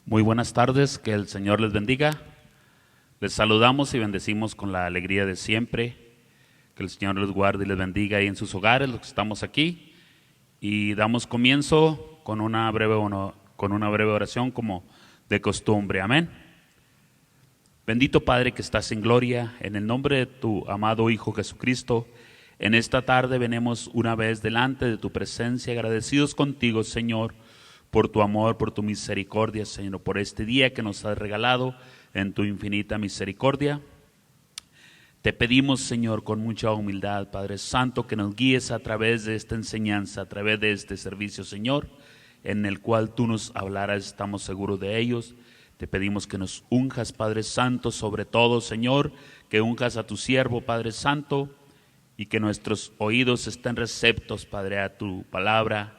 Muy buenas tardes, que el Señor les bendiga. Les saludamos y bendecimos con la alegría de siempre. Que el Señor les guarde y les bendiga ahí en sus hogares, los que estamos aquí. Y damos comienzo con una breve oración como de costumbre. Amén. Bendito Padre que estás en gloria, en el nombre de tu amado Hijo Jesucristo, en esta tarde venimos una vez delante de tu presencia, agradecidos contigo, Señor, por tu amor, por tu misericordia, Señor, por este día que nos has regalado en tu infinita misericordia. Te pedimos, Señor, con mucha humildad, Padre Santo, que nos guíes a través de esta enseñanza, a través de este servicio, Señor, en el cual tú nos hablarás, estamos seguros de ellos. Te pedimos que nos unjas, Padre Santo, sobre todo, Señor, que unjas a tu siervo, Padre Santo, y que nuestros oídos estén receptos, Padre, a tu palabra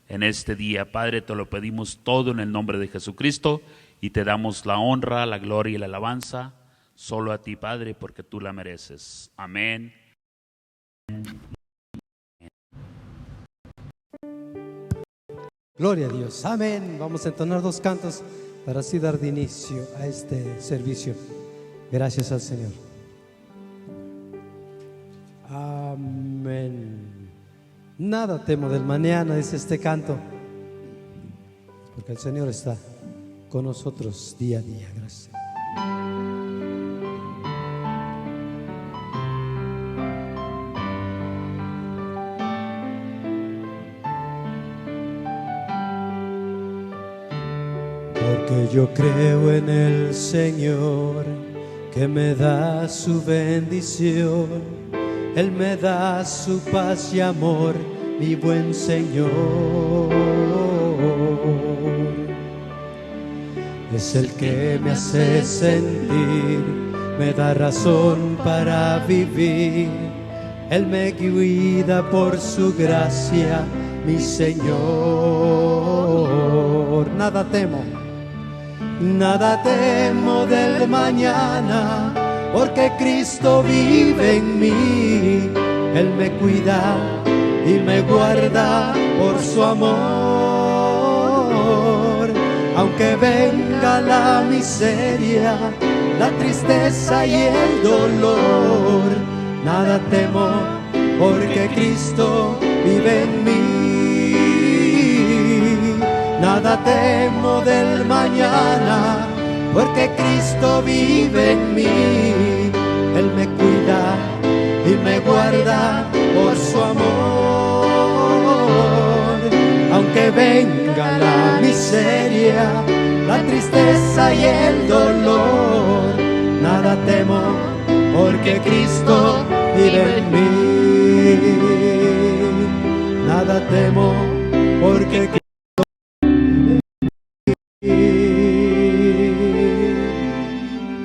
en este día. Padre, te lo pedimos todo en el nombre de Jesucristo y te damos la honra, la gloria y la alabanza solo a ti, Padre, porque tú la mereces. Amén. Gloria a Dios. Amén. Vamos a entonar dos cantos para así dar de inicio a este servicio. Gracias al Señor. Amén. Nada temo del mañana, dice este canto, porque el Señor está con nosotros día a día. Gracias. Porque yo creo en el Señor, que me da su bendición. Él me da su paz y amor, mi buen Señor. Es el que me hace sentir, me da razón para vivir. Él me cuida por su gracia, mi Señor. Nada temo del mañana, porque Cristo vive en mí. Él me cuida y me guarda por su amor. Aunque venga la miseria, la tristeza y el dolor, nada temo, porque Cristo vive en mí. Nada temo del mañana, porque Cristo vive en mí. Él me cuida y me guarda por su amor. Aunque venga la miseria, la tristeza y el dolor, nada temo, porque Cristo vive en mí. Nada temo, porque Cristo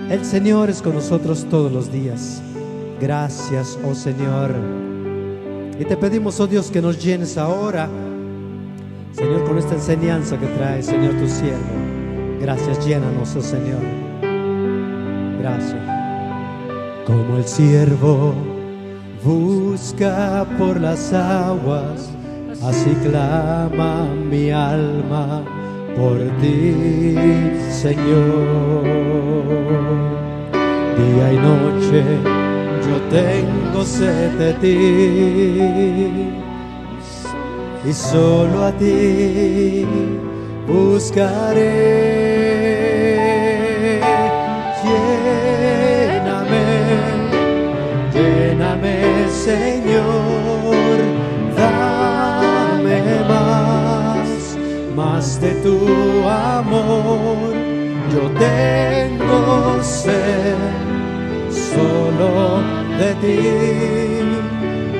el Señor es con nosotros todos los días. Gracias, oh Señor. Y te pedimos, oh Dios, que nos llenes ahora, Señor, con esta enseñanza que trae, Señor, tu siervo. Gracias, llénanos, oh Señor. Gracias. Como el siervo busca por las aguas, así clama mi alma por ti, Señor. Día y noche yo tengo sed de ti, y solo a ti buscaré. Lléname, Señor, dame más de tu amor. Yo tengo sed solo de ti.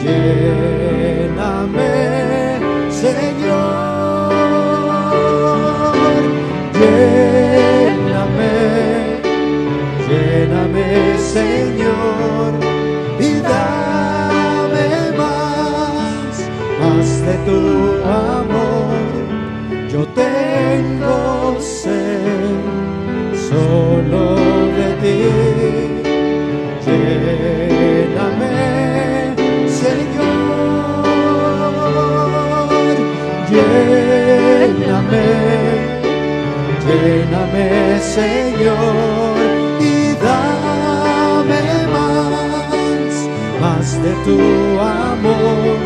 Lléname, Señor. Lléname, Señor, y dame más de tu amor. Yo tengo sed solo de ti. Lléname, Señor, lléname Señor, y dame más de tu amor.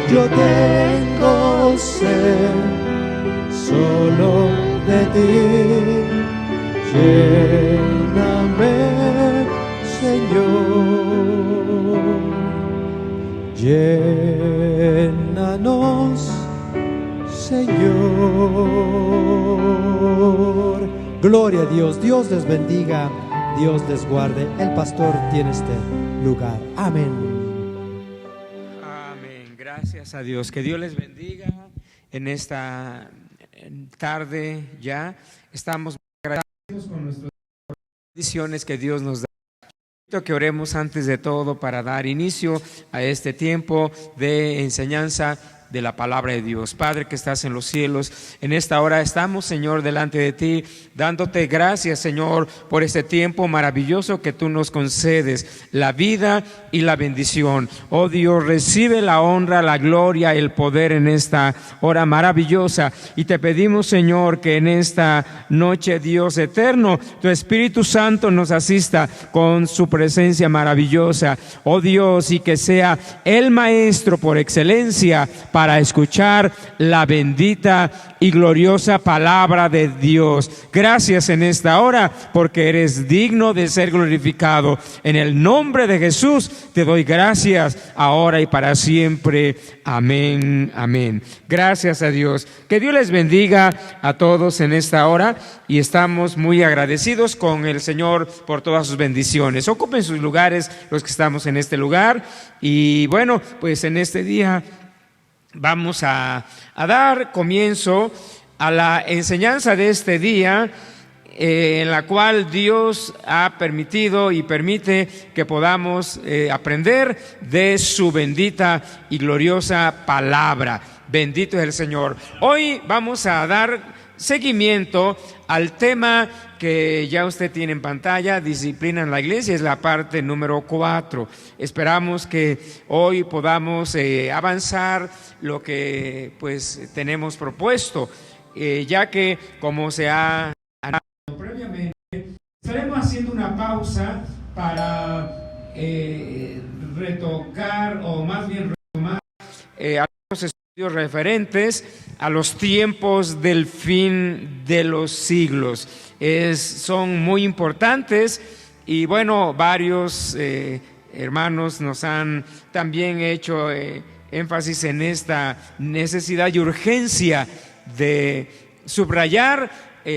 Yo tengo sed solo de ti. Lléname, Señor. Llénanos, Señor. Gloria a Dios. Dios les bendiga, Dios les guarde. El pastor tiene este lugar. Amén. Amén. Gracias a Dios. Que Dios les bendiga en esta tarde. Ya estamos agradecidos con nuestras bendiciones que Dios nos da. Que oremos antes de todo para dar inicio a este tiempo de enseñanza de la palabra de Dios. Padre que estás en los cielos, en esta hora estamos, Señor, delante de ti, dándote gracias, Señor, por este tiempo maravilloso que tú nos concedes, la vida y la bendición. Oh Dios, recibe la honra, la gloria, el poder en esta hora maravillosa, y te pedimos, Señor, que en esta noche, Dios eterno, tu Espíritu Santo nos asista con su presencia maravillosa, oh Dios, y que sea el Maestro por excelencia para escuchar la bendita y gloriosa palabra de Dios. Gracias en esta hora, porque eres digno de ser glorificado. En el nombre de Jesús te doy gracias, ahora y para siempre. Amén, amén. Gracias a Dios. Que Dios les bendiga a todos en esta hora, y estamos muy agradecidos con el Señor por todas sus bendiciones. Ocupen sus lugares los que estamos en este lugar, y bueno, pues en este día vamos a dar comienzo a la enseñanza de este día, en la cual Dios ha permitido y permite que podamos aprender de su bendita y gloriosa palabra. Bendito es el Señor. Hoy vamos a dar seguimiento al tema que ya usted tiene en pantalla, disciplina en la iglesia, es la parte número 4. Esperamos que hoy podamos avanzar lo que pues tenemos propuesto, ya que como se ha anunciado previamente, estaremos haciendo una pausa para retocar, o más bien retomar algunos estudios referentes a los tiempos del fin de los siglos. Son muy importantes, y bueno, varios hermanos nos han también hecho énfasis en esta necesidad y urgencia de subrayar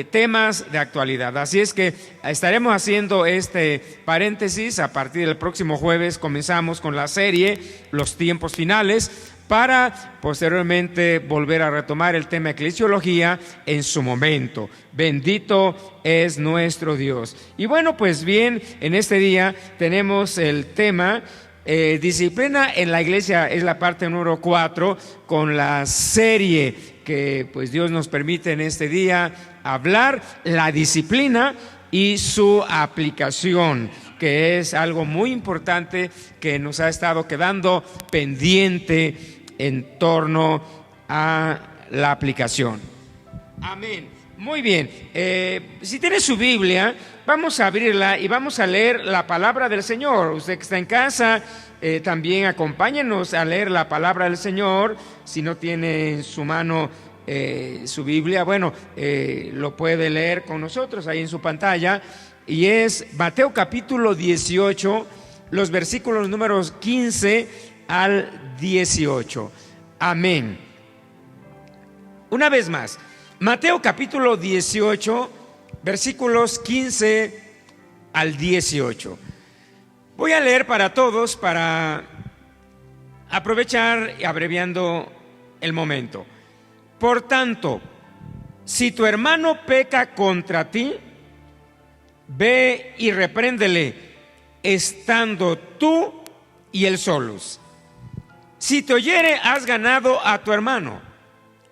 temas de actualidad. Así es que estaremos haciendo este paréntesis. A partir del próximo jueves comenzamos con la serie Los tiempos finales, para posteriormente volver a retomar el tema eclesiología en su momento. Bendito es nuestro Dios. Y bueno, pues bien, en este día tenemos el tema disciplina en la iglesia, es la parte número 4, con la serie que pues Dios nos permite en este día hablar, la disciplina y su aplicación, que es algo muy importante que nos ha estado quedando pendiente en torno a la aplicación. Amén. Muy bien. Si tiene su Biblia, vamos a abrirla y vamos a leer la palabra del Señor. Usted que está en casa, también acompáñenos a leer la palabra del Señor. Si no tiene en su mano su Biblia, bueno, lo puede leer con nosotros ahí en su pantalla. Y es Mateo capítulo 18, los versículos números 15 al 18. Amén. Una vez más, Mateo capítulo 18, versículos 15 al 18. Voy a leer para todos, para aprovechar y abreviando el momento. Por tanto, si tu hermano peca contra ti, ve y repréndele, estando tú y él solos. Si te oyere, has ganado a tu hermano.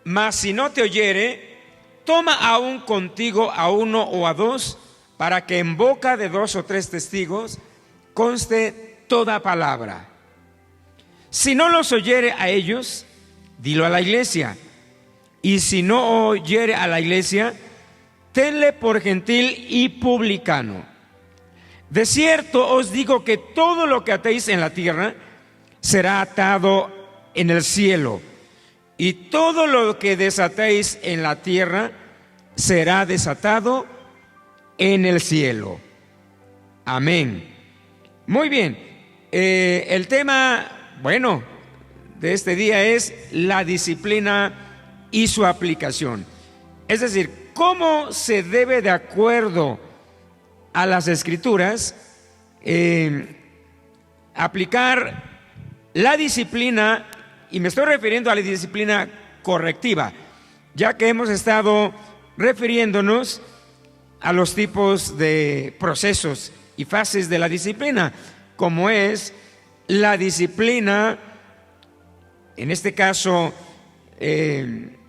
Mas si no te oyere, toma aún contigo a uno o a dos, para que en boca de 2 o 3 testigos conste toda palabra. Si no los oyere a ellos, dilo a la iglesia. Y si no oyere a la iglesia, tenle por gentil y publicano. De cierto os digo que todo lo que atéis en la tierra será atado en el cielo, y todo lo que desatéis en la tierra será desatado en el cielo. Amén. Muy bien. El tema, bueno, de este día es la disciplina y su aplicación. Es decir, cómo se debe, de acuerdo a las Escrituras, aplicar la disciplina, y me estoy refiriendo a la disciplina correctiva, ya que hemos estado refiriéndonos a los tipos de procesos y fases de la disciplina, como es la disciplina, en este caso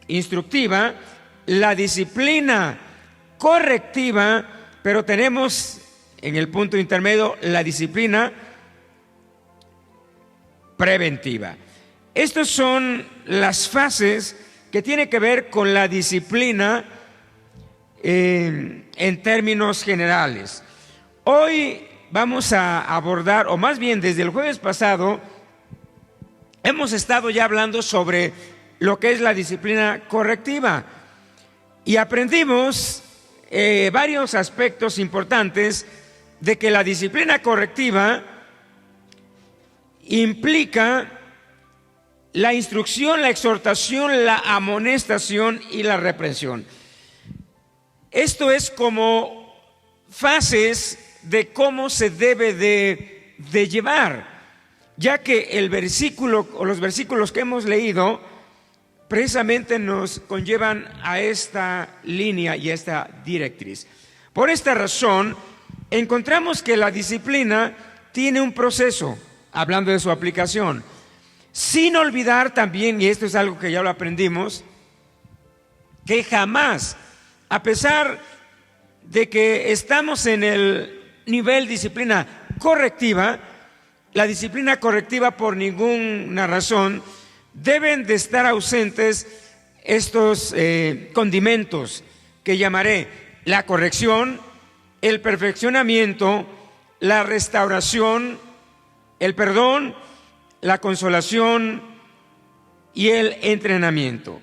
instructiva, la disciplina correctiva, pero tenemos en el punto intermedio la disciplina preventiva. Estas son las fases que tienen que ver con la disciplina en términos generales. Hoy vamos a abordar, o más bien desde el jueves pasado, hemos estado ya hablando sobre lo que es la disciplina correctiva y aprendimos varios aspectos importantes de que la disciplina correctiva implica la instrucción, la exhortación, la amonestación y la reprensión. Esto es como fases de cómo se debe de llevar, ya que el versículo o los versículos que hemos leído precisamente nos conllevan a esta línea y a esta directriz. Por esta razón, encontramos que la disciplina tiene un proceso, hablando de su aplicación, sin olvidar también, y esto es algo que ya lo aprendimos, que jamás, a pesar de que estamos en el nivel disciplina correctiva, la disciplina correctiva por ninguna razón deben de estar ausentes estos condimentos que llamaré la corrección, el perfeccionamiento, la restauración, el perdón, la consolación y el entrenamiento.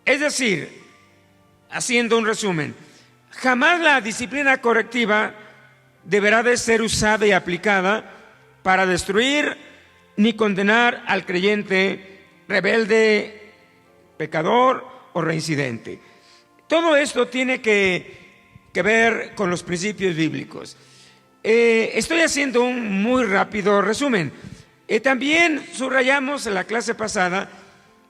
Es decir, haciendo un resumen, jamás la disciplina correctiva deberá de ser usada y aplicada para destruir ni condenar al creyente rebelde, pecador o reincidente. Todo esto tiene que ver con los principios bíblicos. Estoy haciendo un muy rápido resumen. También subrayamos en la clase pasada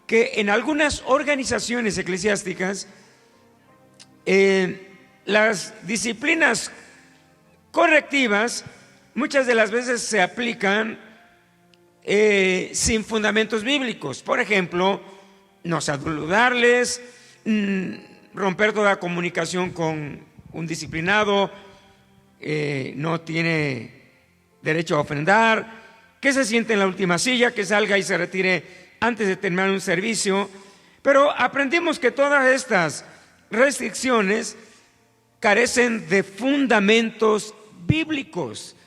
que en algunas organizaciones eclesiásticas las disciplinas correctivas muchas de las veces se aplican sin fundamentos bíblicos. Por ejemplo, no saludarles, romper toda comunicación con un disciplinado, no tiene derecho a ofrendar, que se siente en la última silla, que salga y se retire antes de terminar un servicio. Pero aprendimos que todas estas restricciones carecen de fundamentos bíblicos.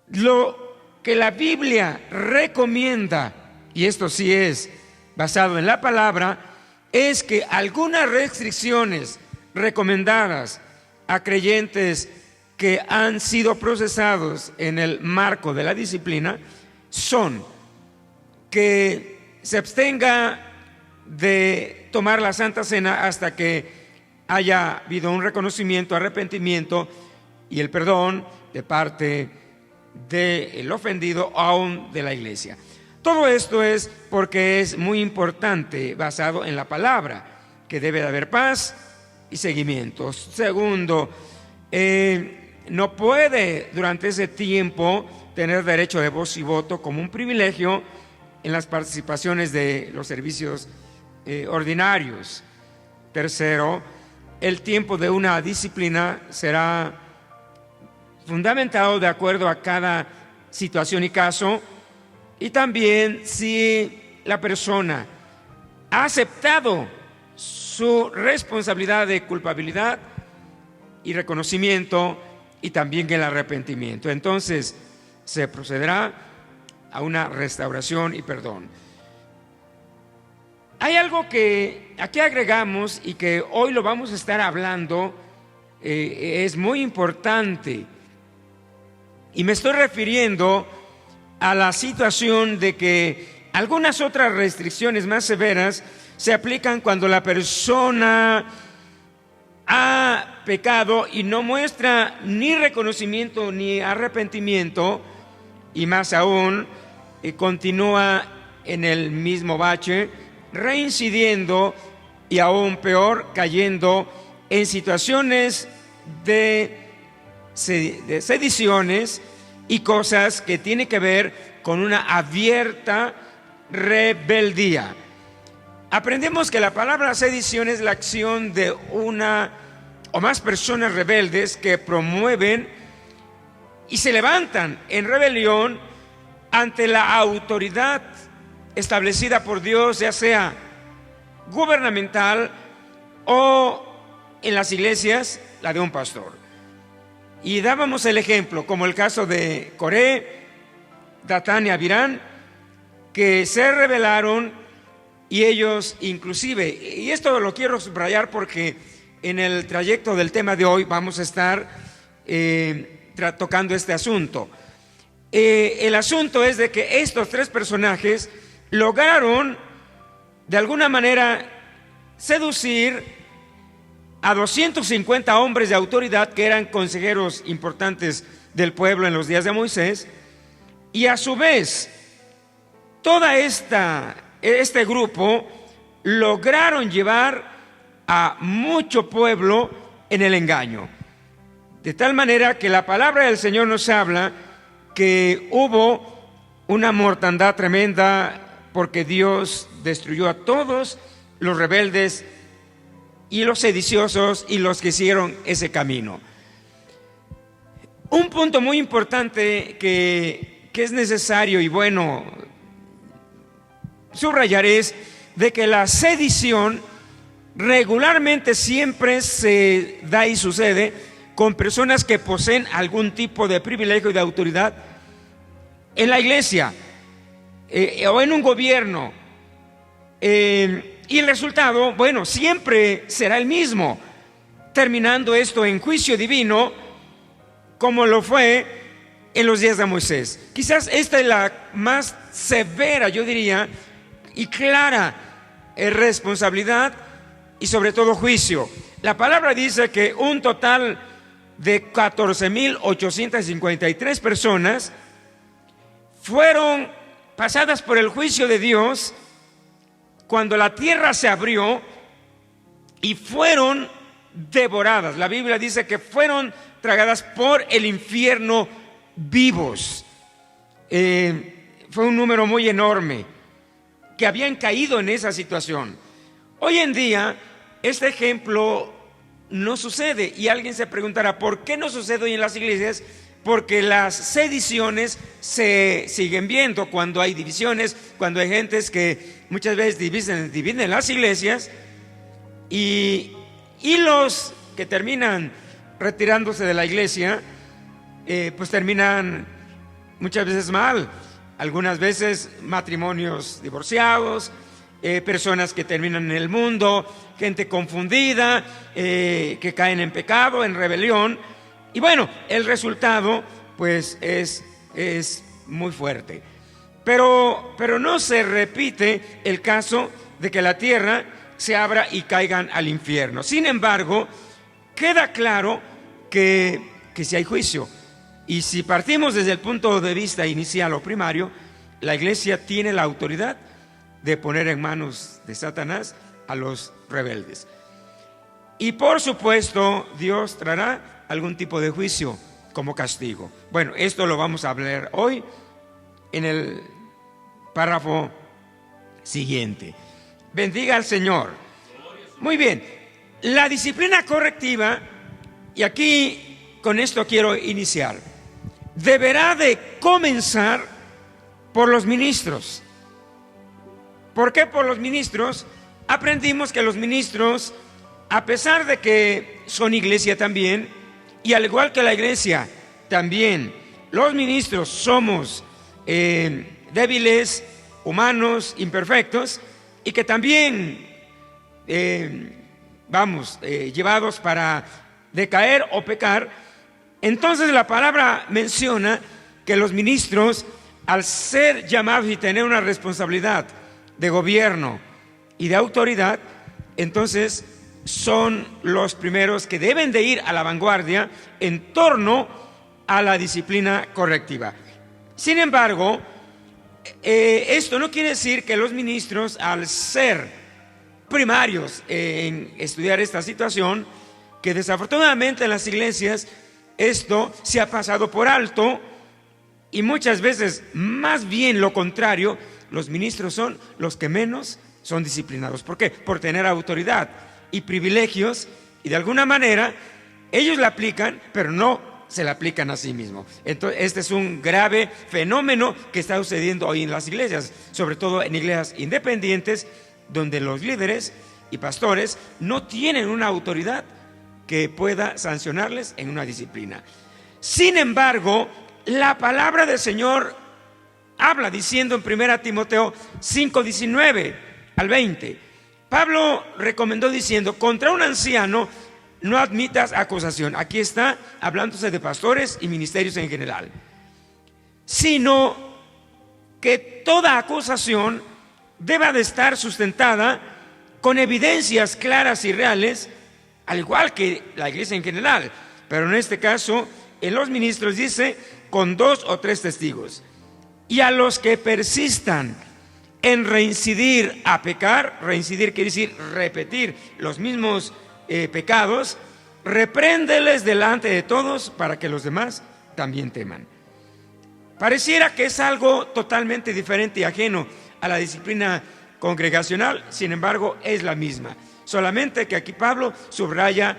Lo que la Biblia recomienda, y esto sí es basado en la palabra, es que algunas restricciones recomendadas a creyentes que han sido procesados en el marco de la disciplina son que se abstenga de tomar la Santa Cena hasta que haya habido un reconocimiento, arrepentimiento y el perdón de parte del ofendido o aún de la iglesia. Todo esto es porque es muy importante, basado en la palabra, que debe de haber paz y seguimientos. Segundo, no puede durante ese tiempo tener derecho de voz y voto como un privilegio en las participaciones de los servicios ordinarios. Tercero, el tiempo de una disciplina será fundamentado de acuerdo a cada situación y caso, y también si la persona ha aceptado su responsabilidad de culpabilidad y reconocimiento, y también el arrepentimiento. Entonces se procederá a una restauración y perdón. Hay algo que aquí agregamos y que hoy lo vamos a estar hablando, es muy importante, y me estoy refiriendo a la situación de que algunas otras restricciones más severas se aplican cuando la persona ha pecado y no muestra ni reconocimiento ni arrepentimiento, y más aún continúa en el mismo bache, reincidiendo, y aún peor, cayendo en situaciones de sediciones y cosas que tienen que ver con una abierta rebeldía. Aprendemos que la palabra sedición es la acción de una o más personas rebeldes que promueven y se levantan en rebelión ante la autoridad establecida por Dios, ya sea gubernamental o en las iglesias, la de un pastor. Y dábamos el ejemplo, como el caso de Coré, Datán y Abirán, que se rebelaron, y ellos inclusive, y esto lo quiero subrayar porque en el trayecto del tema de hoy vamos a estar tocando este asunto. El asunto es de que estos tres personajes lograron de alguna manera seducir a 250 hombres de autoridad que eran consejeros importantes del pueblo en los días de Moisés, y a su vez todo este grupo lograron llevar a mucho pueblo en el engaño, de tal manera que la palabra del Señor nos habla que hubo una mortandad tremenda, porque Dios destruyó a todos los rebeldes y los sediciosos y los que hicieron ese camino. Un punto muy importante que es necesario y bueno subrayar es de que la sedición regularmente siempre se da y sucede con personas que poseen algún tipo de privilegio y de autoridad en la iglesia o en un gobierno, y el resultado, bueno, siempre será el mismo, terminando esto en juicio divino, como lo fue en los días de Moisés. Quizás esta es la más severa, yo diría, y clara responsabilidad y sobre todo juicio. La palabra dice que un total de 14,853 personas fueron pasadas por el juicio de Dios cuando la tierra se abrió y fueron devoradas. La Biblia dice que fueron tragadas por el infierno vivos. Fue un número muy enorme que habían caído en esa situación. Hoy en día este ejemplo no sucede, y alguien se preguntará ¿por qué no sucede hoy en las iglesias? Porque las sediciones se siguen viendo cuando hay divisiones, cuando hay gentes que muchas veces dividen las iglesias, y los que terminan retirándose de la iglesia pues terminan muchas veces mal. Algunas veces matrimonios divorciados, personas que terminan en el mundo, gente confundida, que caen en pecado, en rebelión. Y bueno, el resultado pues es muy fuerte. Pero no se repite el caso de que la tierra se abra y caigan al infierno. Sin embargo, queda claro que si hay juicio, y si partimos desde el punto de vista inicial o primario, la iglesia tiene la autoridad de poner en manos de Satanás a los rebeldes. Y por supuesto, Dios traerá algún tipo de juicio como castigo. Bueno, esto lo vamos a hablar hoy en el párrafo siguiente. Bendiga al Señor. Muy bien, la disciplina correctiva, y aquí con esto quiero iniciar, deberá de comenzar por los ministros. ¿Por qué por los ministros? aprendimos que los ministros, a pesar de que son iglesia también, y al igual que la iglesia también, los ministros somos débiles, humanos, imperfectos, y que también llevados para decaer o pecar. Entonces la palabra menciona que los ministros, al ser llamados y tener una responsabilidad de gobierno y de autoridad, entonces son los primeros que deben de ir a la vanguardia en torno a la disciplina correctiva. Sin embargo, esto no quiere decir que los ministros, al ser primarios en estudiar esta situación, que desafortunadamente en las iglesias esto se ha pasado por alto, y muchas veces más bien lo contrario, los ministros son los que menos son disciplinados. ¿Por qué? Por tener autoridad y privilegios, y de alguna manera ellos la aplican, pero no se la aplican a sí mismos. Entonces este es un grave fenómeno que está sucediendo hoy en las iglesias, sobre todo en iglesias independientes, donde los líderes y pastores no tienen una autoridad que pueda sancionarles en una disciplina. Sin embargo, la palabra del Señor habla diciendo en 1 Timoteo 5:19 al 20, Pablo recomendó diciendo: contra un anciano no admitas acusación. Aquí está hablándose de pastores y ministerios en general, sino que toda acusación deba de estar sustentada con evidencias claras y reales, al igual que la iglesia en general, pero en este caso en los ministros dice con 2 o 3 testigos. Y a los que persistan en reincidir a pecar, reincidir quiere decir repetir los mismos pecados, repréndeles delante de todos para que los demás también teman. Pareciera que es algo totalmente diferente y ajeno a la disciplina congregacional, sin embargo es la misma, solamente que aquí Pablo subraya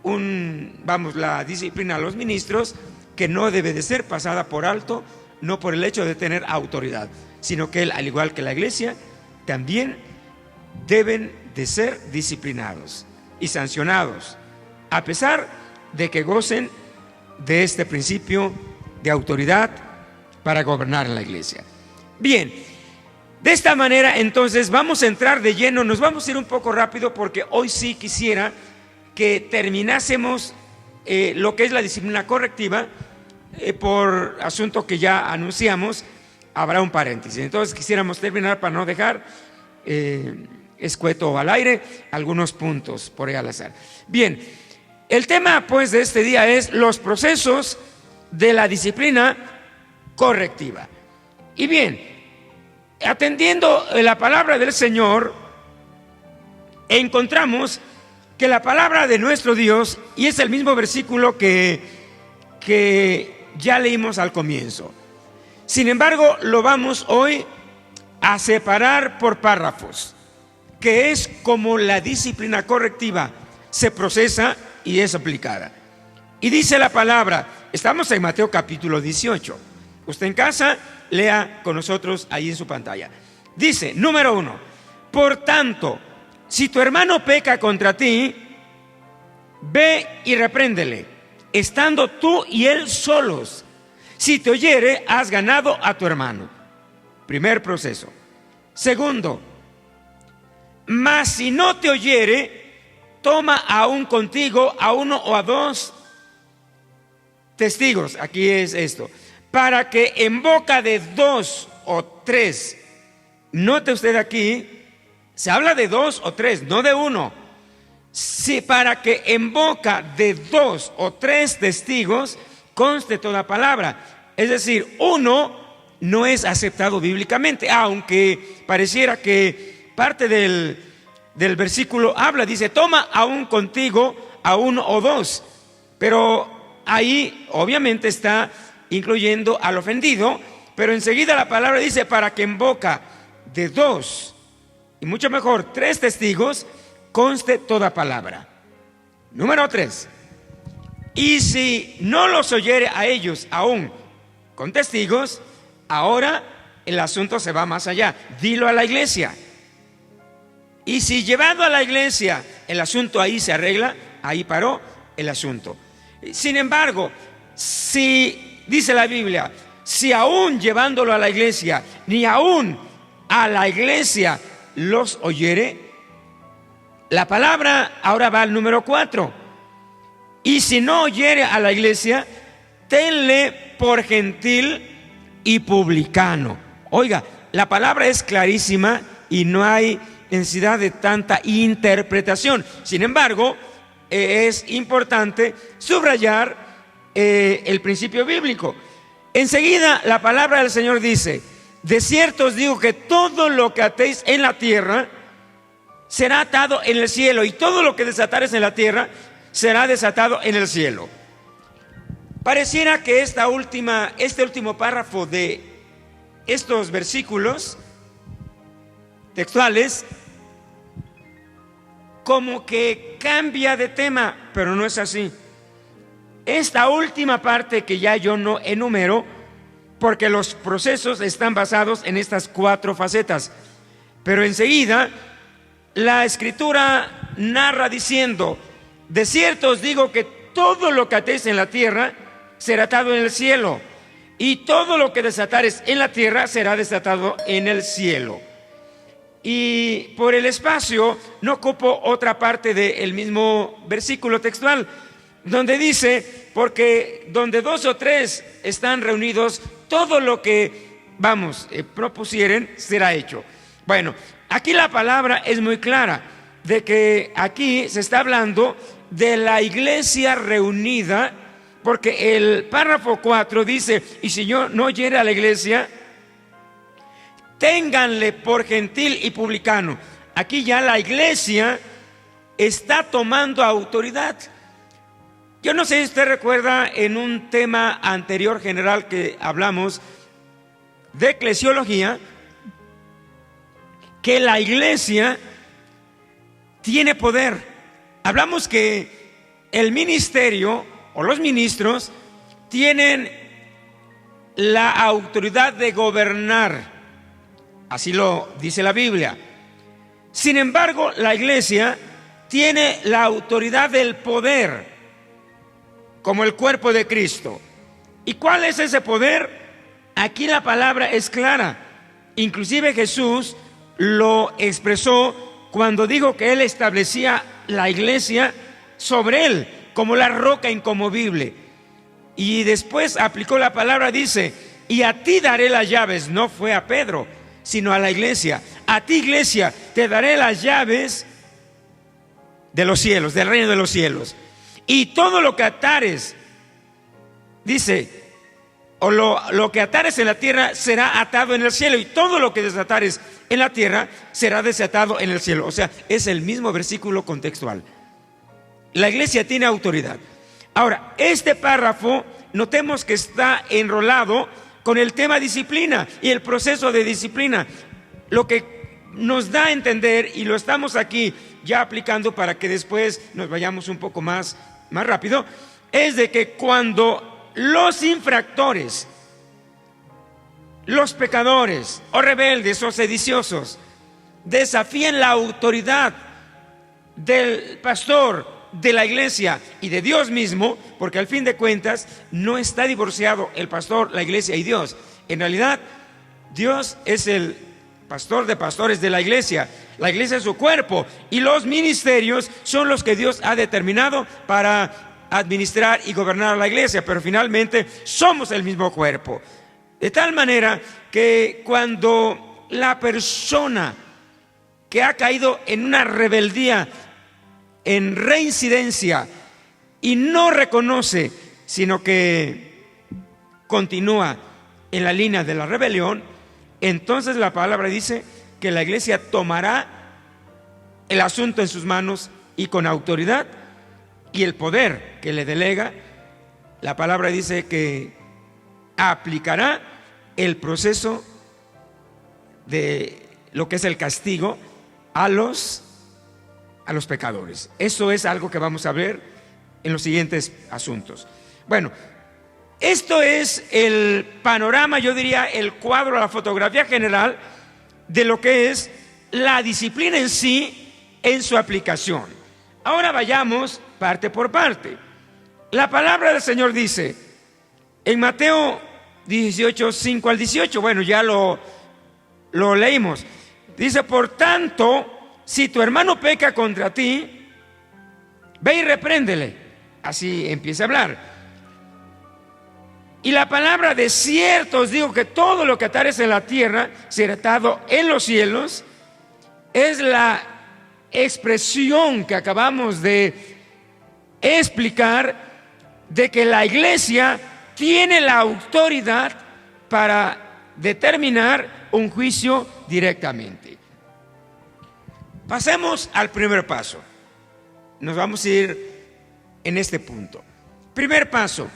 la disciplina a los ministros, que no debe de ser pasada por alto, no por el hecho de tener autoridad, sino que él, al igual que la iglesia, también deben de ser disciplinados y sancionados, a pesar de que gocen de este principio de autoridad para gobernar en la iglesia. Bien, de esta manera entonces vamos a entrar de lleno, nos vamos a ir un poco rápido porque hoy sí quisiera que terminásemos lo que es la disciplina correctiva. Por asunto que ya anunciamos, habrá un paréntesis. Entonces quisiéramos terminar para no dejar escueto al aire algunos puntos por ahí al azar. Bien, el tema pues de este día es los procesos de la disciplina correctiva. Y bien, atendiendo la palabra del Señor, encontramos que la palabra de nuestro Dios, y es el mismo versículo que ya leímos al comienzo. Sin embargo, lo vamos hoy a separar por párrafos, que es como la disciplina correctiva se procesa y es aplicada. Y dice la palabra, estamos en Mateo capítulo 18. Usted en casa lea con nosotros ahí en su pantalla. Dice, número 1, por tanto, si tu hermano peca contra ti, ve y repréndele, estando tú y él solos. Si te oyere, has ganado a tu hermano. Primer proceso. Segundo, mas si no te oyere, toma aún contigo a 1 o a 2 testigos. Aquí es esto. Para que en boca de 2 o 3, note usted aquí, se habla de 2 o 3, no de 1. Sí, para que en boca de 2 o 3 testigos conste toda palabra. Es decir, 1 no es aceptado bíblicamente, aunque pareciera que parte del versículo habla, dice, toma aún contigo a 1 o 2, pero ahí obviamente está incluyendo al ofendido, pero enseguida la palabra dice, para que en boca de 2, y mucho mejor 3 testigos, conste toda palabra. Número 3, y si no los oyere a ellos aún con testigos, ahora el asunto se va más allá. Dilo a la iglesia. Y si llevando a la iglesia el asunto ahí se arregla, ahí paró el asunto. Sin embargo, si dice la Biblia, si aún llevándolo a la iglesia, ni aún a la iglesia los oyere, la palabra ahora va al número 4. Y si no oyere a la iglesia, tenle por gentil y publicano. Oiga, la palabra es clarísima y no hay necesidad de tanta interpretación. Sin embargo, es importante subrayar el principio bíblico. Enseguida la palabra del Señor dice: de cierto os digo que todo lo que atéis en la tierra será atado en el cielo, y todo lo que desatares en la tierra será desatado en el cielo. Pareciera que este último párrafo de estos versículos textuales como que cambia de tema, pero no es así. Esta última parte que ya yo no enumero, porque los procesos están basados en estas 4 facetas, pero enseguida la Escritura narra diciendo: de cierto os digo que todo lo que atéis en la tierra será atado en el cielo, y todo lo que desatares en la tierra será desatado en el cielo. Y por el espacio no ocupo otra parte del mismo versículo textual, donde dice: porque donde 2 o 3 están reunidos, todo lo que propusieren será hecho. Bueno, aquí la palabra es muy clara, de que aquí se está hablando de la iglesia reunida, porque el párrafo 4 dice: y si yo no oyere a la iglesia, ténganle por gentil y publicano. Aquí ya la iglesia está tomando autoridad. Yo no sé si usted recuerda en un tema anterior general que hablamos de eclesiología, que la iglesia tiene poder. Hablamos que el ministerio o los ministros tienen la autoridad de gobernar. Así lo dice la Biblia. Sin embargo, la iglesia tiene la autoridad del poder, como el cuerpo de Cristo. ¿Y cuál es ese poder? Aquí la palabra es clara. Inclusive Jesús lo expresó cuando dijo que Él establecía la iglesia sobre Él, como la roca inconmovible. Y después aplicó la palabra, dice: y a ti daré las llaves. No fue a Pedro, sino a la iglesia. A ti, iglesia, te daré las llaves de los cielos, del reino de los cielos. Y todo lo que atares, dice, o lo que atares en la tierra será atado en el cielo, y todo lo que desatares en la tierra será desatado en el cielo. O sea, es el mismo versículo contextual. La iglesia tiene autoridad. Ahora, este párrafo, notemos que está enrolado con el tema disciplina y el proceso de disciplina, lo que nos da a entender, y lo estamos aquí ya aplicando para que después nos vayamos un poco más rápido, es de que cuando los infractores, los pecadores o rebeldes o sediciosos desafían la autoridad del pastor, de la iglesia y de Dios mismo, porque al fin de cuentas no está divorciado el pastor, la iglesia y Dios. En realidad, Dios es el pastor de pastores de la iglesia es su cuerpo, y los ministerios son los que Dios ha determinado para administrar y gobernar la iglesia, pero finalmente somos el mismo cuerpo. De tal manera que cuando la persona que ha caído en una rebeldía, en reincidencia, y no reconoce, sino que continúa en la línea de la rebelión, entonces la palabra dice que la iglesia tomará el asunto en sus manos, y con autoridad y el poder que le delega, la palabra dice que aplicará el proceso de lo que es el castigo a los pecadores. Eso es algo que vamos a ver en los siguientes asuntos. Bueno, esto es el panorama, yo diría el cuadro, la fotografía general de lo que es la disciplina en sí en su aplicación. Ahora vayamos parte por parte. La palabra del Señor dice en Mateo 18, 5 al 18, bueno, ya lo leímos. Dice: por tanto, si tu hermano peca contra ti, ve y repréndele. Así empieza a hablar. Y la palabra de cierto os digo que todo lo que atares en la tierra será atado en los cielos. Es la expresión que acabamos de explicar de que la iglesia tiene la autoridad para determinar un juicio directamente. Pasemos al primer paso. Nos vamos a ir en este punto. Primer paso: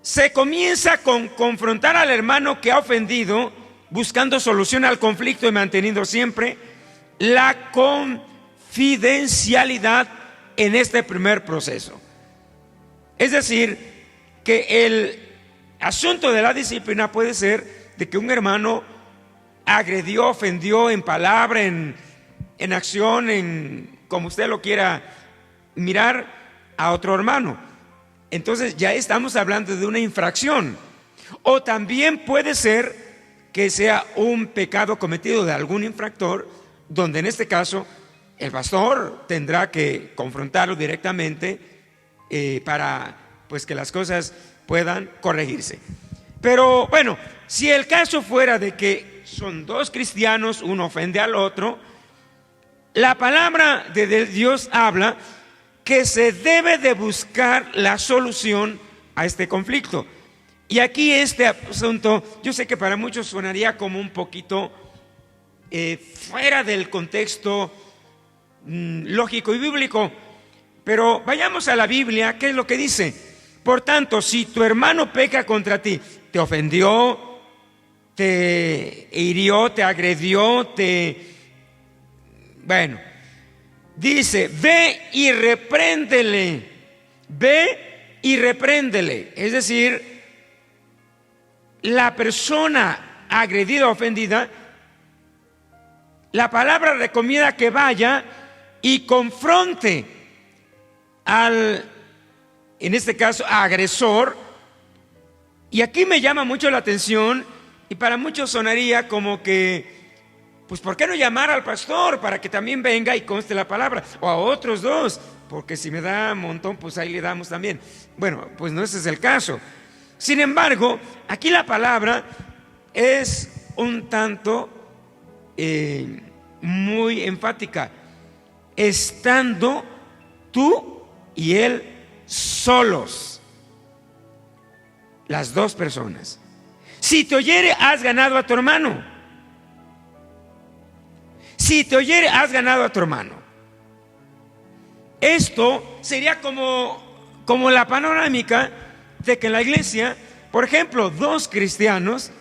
se comienza con confrontar al hermano que ha ofendido, buscando solución al conflicto y manteniendo siempre la confidencialidad en este primer proceso. Es decir, que el asunto de la disciplina puede ser de que un hermano agredió, ofendió en palabra, en acción, en como usted lo quiera mirar, a otro hermano. Entonces ya estamos hablando de una infracción. O también puede ser que sea un pecado cometido de algún infractor, donde en este caso el pastor tendrá que confrontarlo directamente para pues que las cosas puedan corregirse. Pero bueno, si el caso fuera de que son dos cristianos, uno ofende al otro, la palabra de Dios habla que se debe de buscar la solución a este conflicto. Y aquí este asunto, yo sé que para muchos sonaría como un poquito fuera del contexto lógico y bíblico, pero vayamos a la Biblia. ¿Qué es lo que dice? Por tanto, si tu hermano peca contra ti, te ofendió, te hirió, te agredió, dice: ve y repréndele. Ve y repréndele. Es decir, la persona agredida o ofendida, la palabra recomienda que vaya y confronte al, en este caso, agresor. Y aquí me llama mucho la atención, y para muchos sonaría como que, pues ¿por qué no llamar al pastor para que también venga y conste la palabra? O a otros dos, porque si me da un montón, pues ahí le damos también. Bueno, pues no ese es el caso. Sin embargo, aquí la palabra es un tanto muy enfática: estando tú y él solos, las dos personas. Si te oyere, has ganado a tu hermano. Si te oyere, has ganado a tu hermano. Esto sería como la panorámica de que en la iglesia, por ejemplo, dos cristianos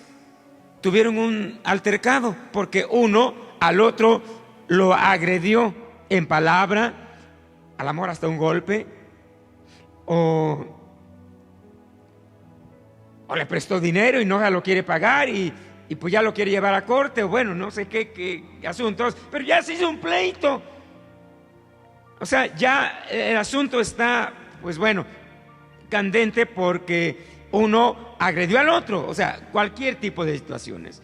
tuvieron un altercado porque uno al otro lo agredió en palabra, al amor hasta un golpe, o le prestó dinero y no lo quiere pagar y pues ya lo quiere llevar a corte, o bueno, no sé qué asuntos, pero ya se hizo un pleito. O sea, ya el asunto está, pues bueno, candente porque uno agredió al otro. O sea, cualquier tipo de situaciones.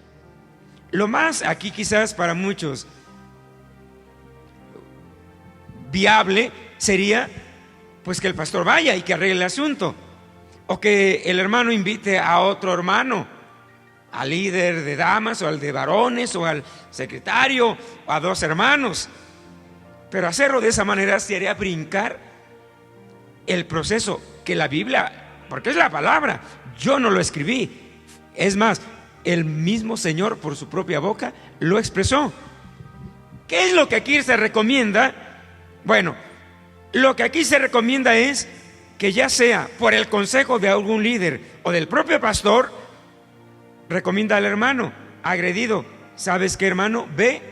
Lo más aquí quizás para muchos viable sería pues que el pastor vaya y que arregle el asunto, o que el hermano invite a otro hermano, al líder de damas o al de varones o al secretario o a dos hermanos. Pero hacerlo de esa manera se haría brincar el proceso que la Biblia, porque es la palabra, yo no lo escribí, es más, el mismo Señor por su propia boca lo expresó. ¿Qué es lo que aquí se recomienda? Bueno, lo que aquí se recomienda es que ya sea por el consejo de algún líder o del propio pastor, recomienda al hermano agredido: ¿sabes qué, hermano? Ve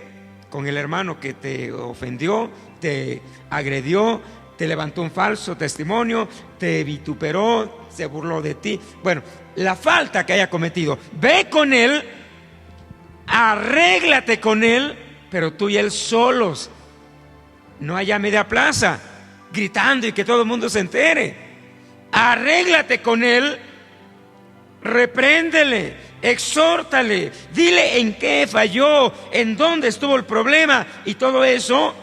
con el hermano que te ofendió, te agredió, te levantó un falso testimonio, te vituperó, se burló de ti. Bueno, la falta que haya cometido, ve con él, arréglate con él pero tú y él solos, no haya media plaza gritando y que todo el mundo se entere. Arréglate con él, repréndele, exhórtale, dile en qué falló, en dónde estuvo el problema y todo eso,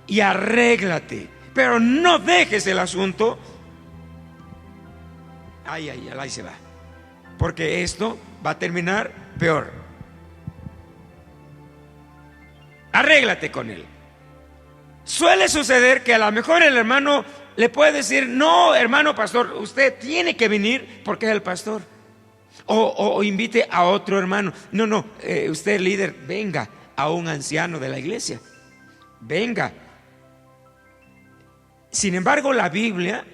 y arréglate. Pero no dejes el asunto ahí se va, porque esto va a terminar peor. Arréglate con él. Suele suceder que a lo mejor el hermano le puede decir: no, hermano pastor, usted tiene que venir porque es el pastor. O invite a otro hermano. No, usted líder, venga, a un anciano de la iglesia, venga. Sin embargo, la Biblia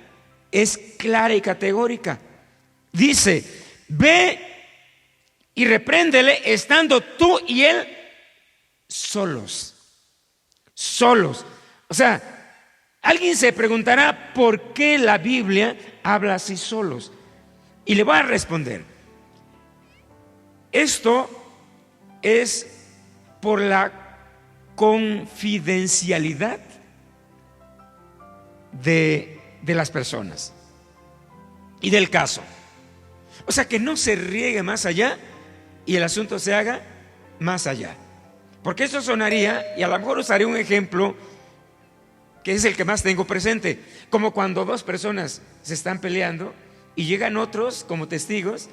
es clara y categórica. Dice: ve y repréndele estando tú y él solos. O sea, alguien se preguntará por qué la Biblia habla así, solos. Y le voy a responder: esto es por la confidencialidad de las personas y del caso. O sea, que no se riegue más allá y el asunto se haga más allá. Porque eso sonaría, y a lo mejor usaré un ejemplo que es el que más tengo presente, como cuando dos personas se están peleando y llegan otros como testigos,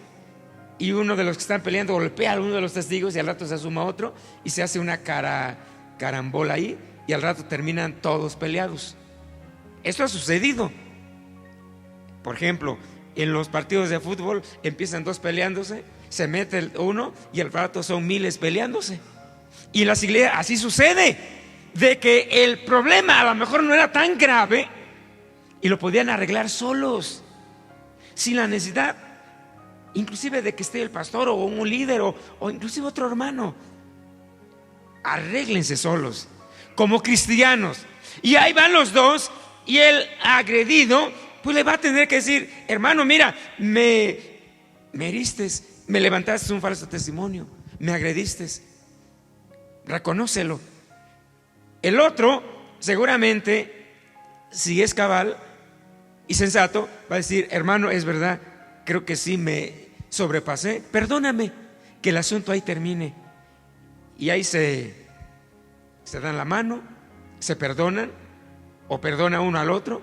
y uno de los que están peleando golpea a uno de los testigos y al rato se asuma otro y se hace una carambola ahí, y al rato terminan todos peleados. Esto ha sucedido. Por ejemplo, en los partidos de fútbol empiezan dos peleándose, se mete uno y al rato son miles peleándose. Y en las iglesias así sucede, de que el problema a lo mejor no era tan grave y lo podían arreglar solos, sin la necesidad inclusive de que esté el pastor o un líder o inclusive otro hermano. Arréglense solos como cristianos. Y ahí van los dos, y el agredido pues le va a tener que decir: hermano, mira, me heriste, me levantaste un falso testimonio, me agrediste, reconócelo. El otro seguramente, si es cabal y sensato, va a decir: hermano, es verdad, creo que sí me sobrepasé, perdóname, que el asunto ahí termine. Y ahí se dan la mano, se perdonan, o perdona uno al otro,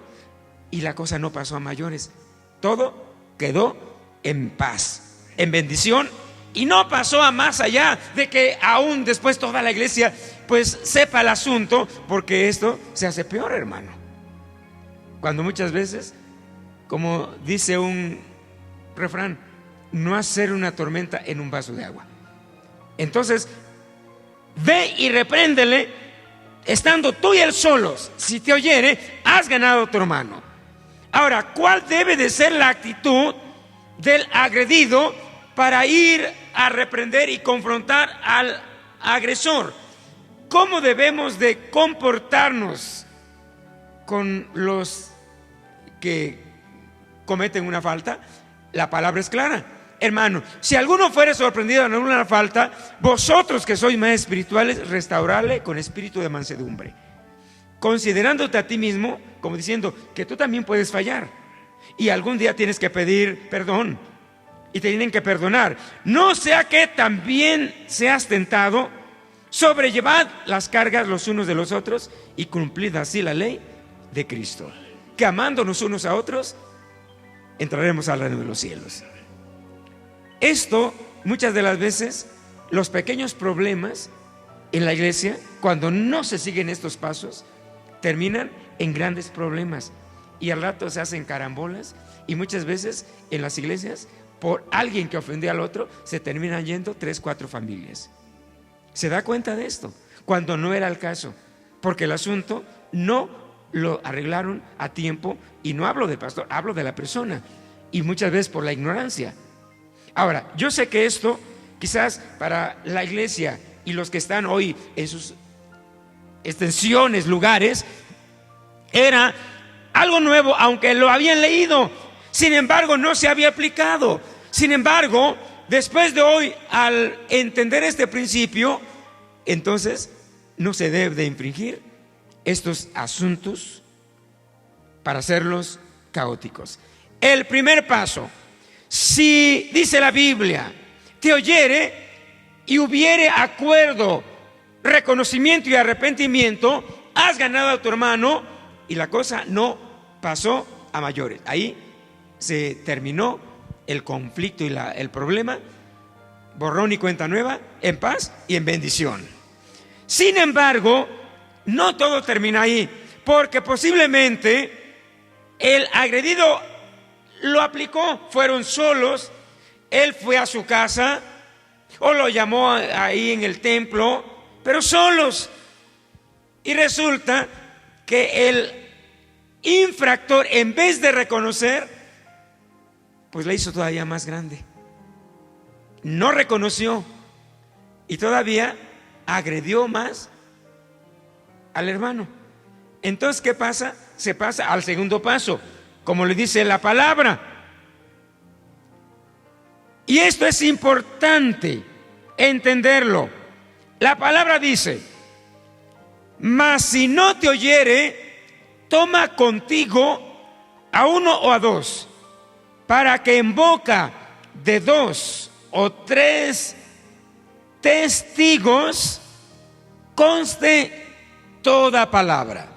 y la cosa no pasó a mayores. Todo quedó en paz, en bendición, y no pasó a más allá de que aún después toda la iglesia pues sepa el asunto, porque esto se hace peor, hermano, cuando muchas veces, como dice un refrán, no hacer una tormenta en un vaso de agua. Entonces, ve y repréndele estando tú y él solos. Si te oyere, has ganado a tu hermano. Ahora, ¿cuál debe de ser la actitud del agredido para ir a reprender y confrontar al agresor? ¿Cómo debemos de comportarnos con los que cometen una falta? La palabra es clara: hermano, si alguno fuere sorprendido en alguna falta, vosotros que sois más espirituales, restaurarle con espíritu de mansedumbre, considerándote a ti mismo, como diciendo que tú también puedes fallar y algún día tienes que pedir perdón y te tienen que perdonar. No sea que también seas tentado. Sobrellevad las cargas los unos de los otros y cumplid así la ley de Cristo, que amándonos unos a otros entraremos al reino de los cielos. Esto, muchas de las veces, los pequeños problemas en la iglesia, cuando no se siguen estos pasos, terminan en grandes problemas, y al rato se hacen carambolas, y muchas veces en las iglesias, por alguien que ofendió al otro, se terminan yendo 3, 4 familias. ¿Se da cuenta de esto? Cuando no era el caso, porque el asunto no lo arreglaron a tiempo. Y no hablo del pastor, hablo de la persona, y muchas veces por la ignorancia. Ahora, yo sé que esto quizás para la iglesia y los que están hoy en sus extensiones, lugares, era algo nuevo, aunque lo habían leído. Sin embargo, no se había aplicado. Sin embargo, después de hoy, al entender este principio, entonces no se debe de infringir estos asuntos para hacerlos caóticos. El primer paso: si dice la Biblia, te oyere y hubiere acuerdo, reconocimiento y arrepentimiento, has ganado a tu hermano, y la cosa no pasó a mayores. Ahí se terminó el conflicto y el problema, borrón y cuenta nueva, en paz y en bendición. Sin embargo, no todo termina ahí, porque posiblemente el agredido lo aplicó, fueron solos, él fue a su casa o lo llamó ahí en el templo, pero solos, y resulta que el infractor, en vez de reconocer, pues la hizo todavía más grande. No reconoció y todavía agredió más al hermano. Entonces, ¿qué pasa? Se pasa al segundo paso, como le dice la palabra. Y esto es importante entenderlo. La palabra dice: mas si no te oyere, toma contigo a uno o a dos, para que en boca de 2 o 3 testigos conste toda palabra.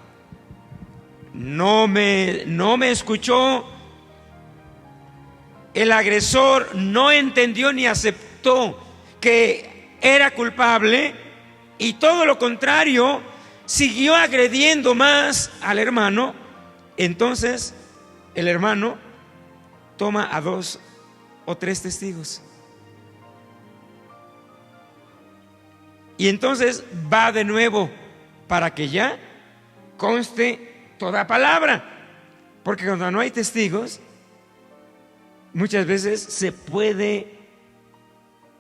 No me escuchó, el agresor no entendió ni aceptó que era culpable, y todo lo contrario, siguió agrediendo más al hermano. Entonces el hermano toma a 2 o 3 testigos, y entonces va de nuevo para que ya conste toda palabra, porque cuando no hay testigos, muchas veces se puede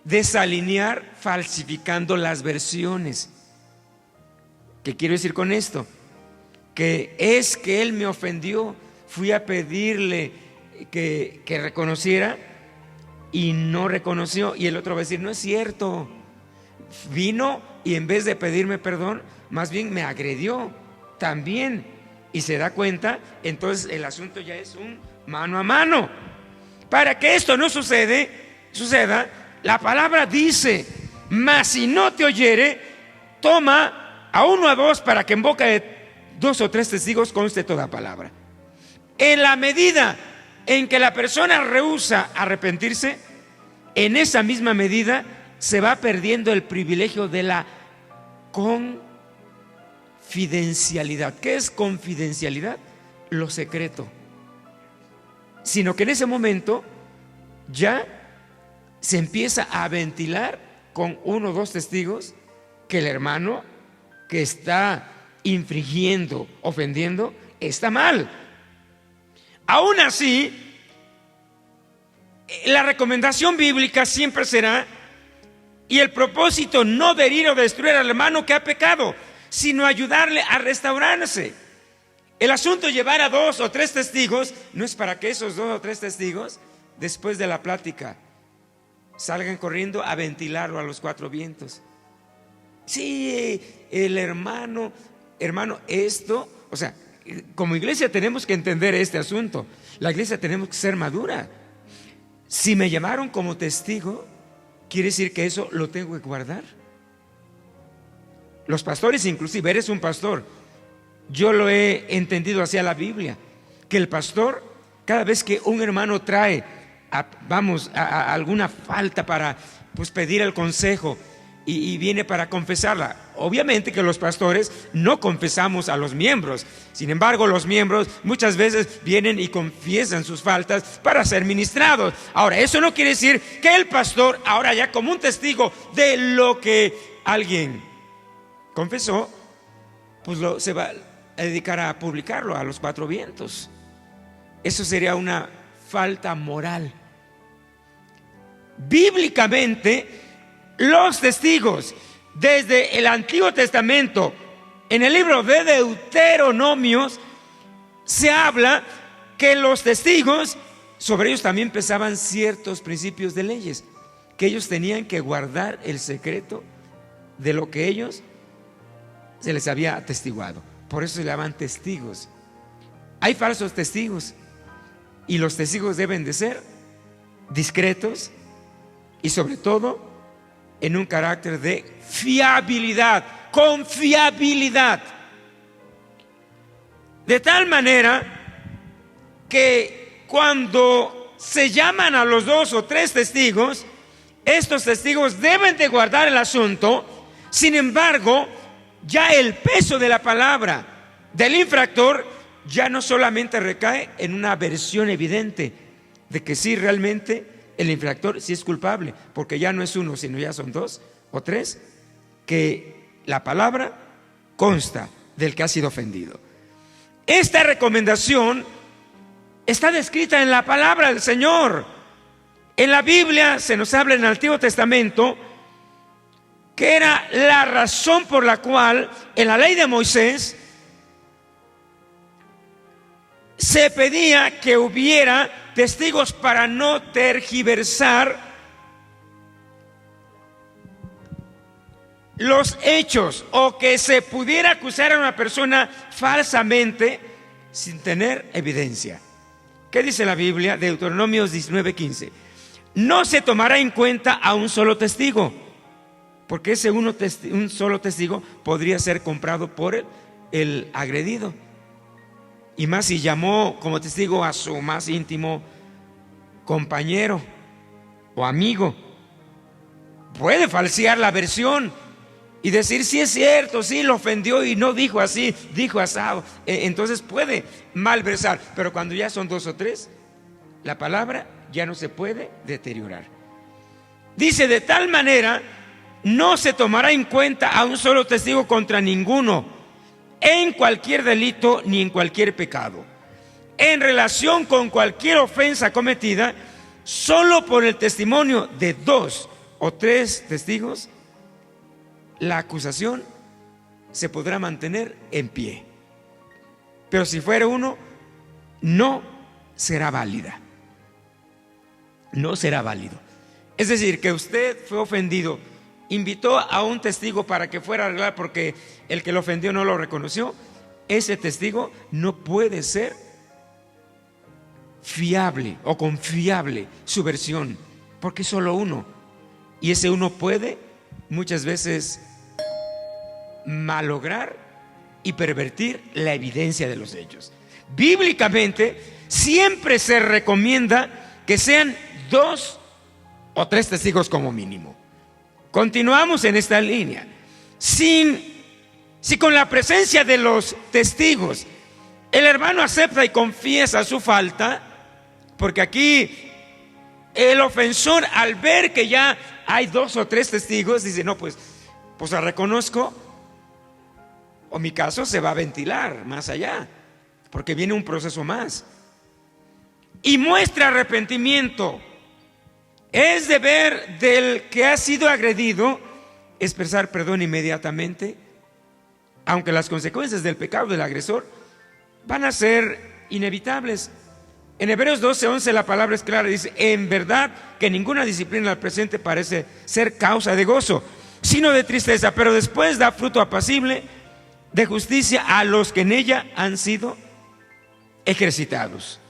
desalinear falsificando las versiones. ¿Qué quiero decir con esto? Que es que él me ofendió, fui a pedirle que reconociera y no reconoció, y el otro va a decir: no es cierto, vino y en vez de pedirme perdón, más bien me agredió también, y se da cuenta. Entonces el asunto ya es un mano a mano. Para que esto no suceda, la palabra dice: mas si no te oyere, toma a 1 o a 2, para que en boca de 2 o 3 testigos conste toda palabra. En la medida en que la persona rehúsa arrepentirse, en esa misma medida se va perdiendo el privilegio de la confidencialidad. ¿Qué es confidencialidad? Lo secreto. Sino que en ese momento ya se empieza a ventilar con 1 o 2 testigos que el hermano que está infringiendo, ofendiendo, está mal. Aún así, la recomendación bíblica siempre será, y el propósito, no de herir o destruir al hermano que ha pecado, sino ayudarle a restaurarse. El asunto, llevar a 2 o 3 testigos, no es para que esos 2 o 3 testigos, después de la plática, salgan corriendo a ventilarlo a los 4 vientos. Sí, el hermano, esto, o sea, como iglesia tenemos que entender este asunto. La iglesia tenemos que ser madura. Si me llamaron como testigo, quiere decir que eso lo tengo que guardar. Los pastores, inclusive, eres un pastor, yo lo he entendido hacia la Biblia, que el pastor, cada vez que un hermano trae a alguna falta para pedir el consejo y viene para confesarla, obviamente que los pastores no confesamos a los miembros. Sin embargo, los miembros muchas veces vienen y confiesan sus faltas para ser ministrados. Ahora, eso no quiere decir que el pastor, ahora ya como un testigo de lo que alguien confesó, pues se va a dedicar a publicarlo a los 4 vientos. Eso sería una falta moral. Bíblicamente, los testigos, desde el Antiguo Testamento, en el libro de Deuteronomios, se habla que los testigos, sobre ellos también pesaban ciertos principios de leyes, que ellos tenían que guardar el secreto de lo que ellos se les había atestiguado. Por eso se llaman testigos. Hay falsos testigos y los testigos deben de ser discretos y sobre todo en un carácter de fiabilidad, confiabilidad. De tal manera que cuando se llaman a los 2 o 3 testigos, estos testigos deben de guardar el asunto. Sin embargo, ya el peso de la palabra del infractor ya no solamente recae en una versión evidente de que sí, realmente el infractor sí es culpable, porque ya no es uno, sino ya son 2 o 3, que la palabra consta del que ha sido ofendido. Esta recomendación está descrita en la palabra del Señor. En la Biblia se nos habla en el Antiguo Testamento que era la razón por la cual en la ley de Moisés se pedía que hubiera testigos para no tergiversar los hechos, o que se pudiera acusar a una persona falsamente sin tener evidencia. ¿Qué dice la Biblia? Deuteronomios 19:15. No se tomará en cuenta a un solo testigo, porque ese un solo testigo podría ser comprado por el agredido. Y más si llamó como testigo a su más íntimo compañero o amigo. Puede falsear la versión y decir, sí es cierto, sí lo ofendió y no dijo así, dijo asado. Entonces puede malversar. Pero cuando ya son 2 o 3, la palabra ya no se puede deteriorar. Dice, de tal manera no se tomará en cuenta a un solo testigo contra ninguno, en cualquier delito ni en cualquier pecado. En relación con cualquier ofensa cometida, solo por el testimonio de 2 o 3 testigos, la acusación se podrá mantener en pie. Pero si fuera uno, no será válida. No será válido. Es decir, que usted fue ofendido, invitó a un testigo para que fuera a arreglar porque el que lo ofendió no lo reconoció. Ese testigo no puede ser fiable o confiable su versión, porque es solo uno. Y ese uno puede muchas veces malograr y pervertir la evidencia de los hechos. Bíblicamente siempre se recomienda que sean 2 o 3 testigos como mínimo. Continuamos en esta línea. Si con la presencia de los testigos el hermano acepta y confiesa su falta, porque aquí el ofensor, al ver que ya hay 2 o 3 testigos, dice, no, pues la reconozco, o mi caso se va a ventilar más allá, porque viene un proceso más. Y muestra arrepentimiento. Es deber del que ha sido agredido expresar perdón inmediatamente, aunque las consecuencias del pecado del agresor van a ser inevitables. En Hebreos 12:11 la palabra es clara, dice, en verdad que ninguna disciplina al presente parece ser causa de gozo, sino de tristeza, pero después da fruto apacible de justicia a los que en ella han sido ejercitados.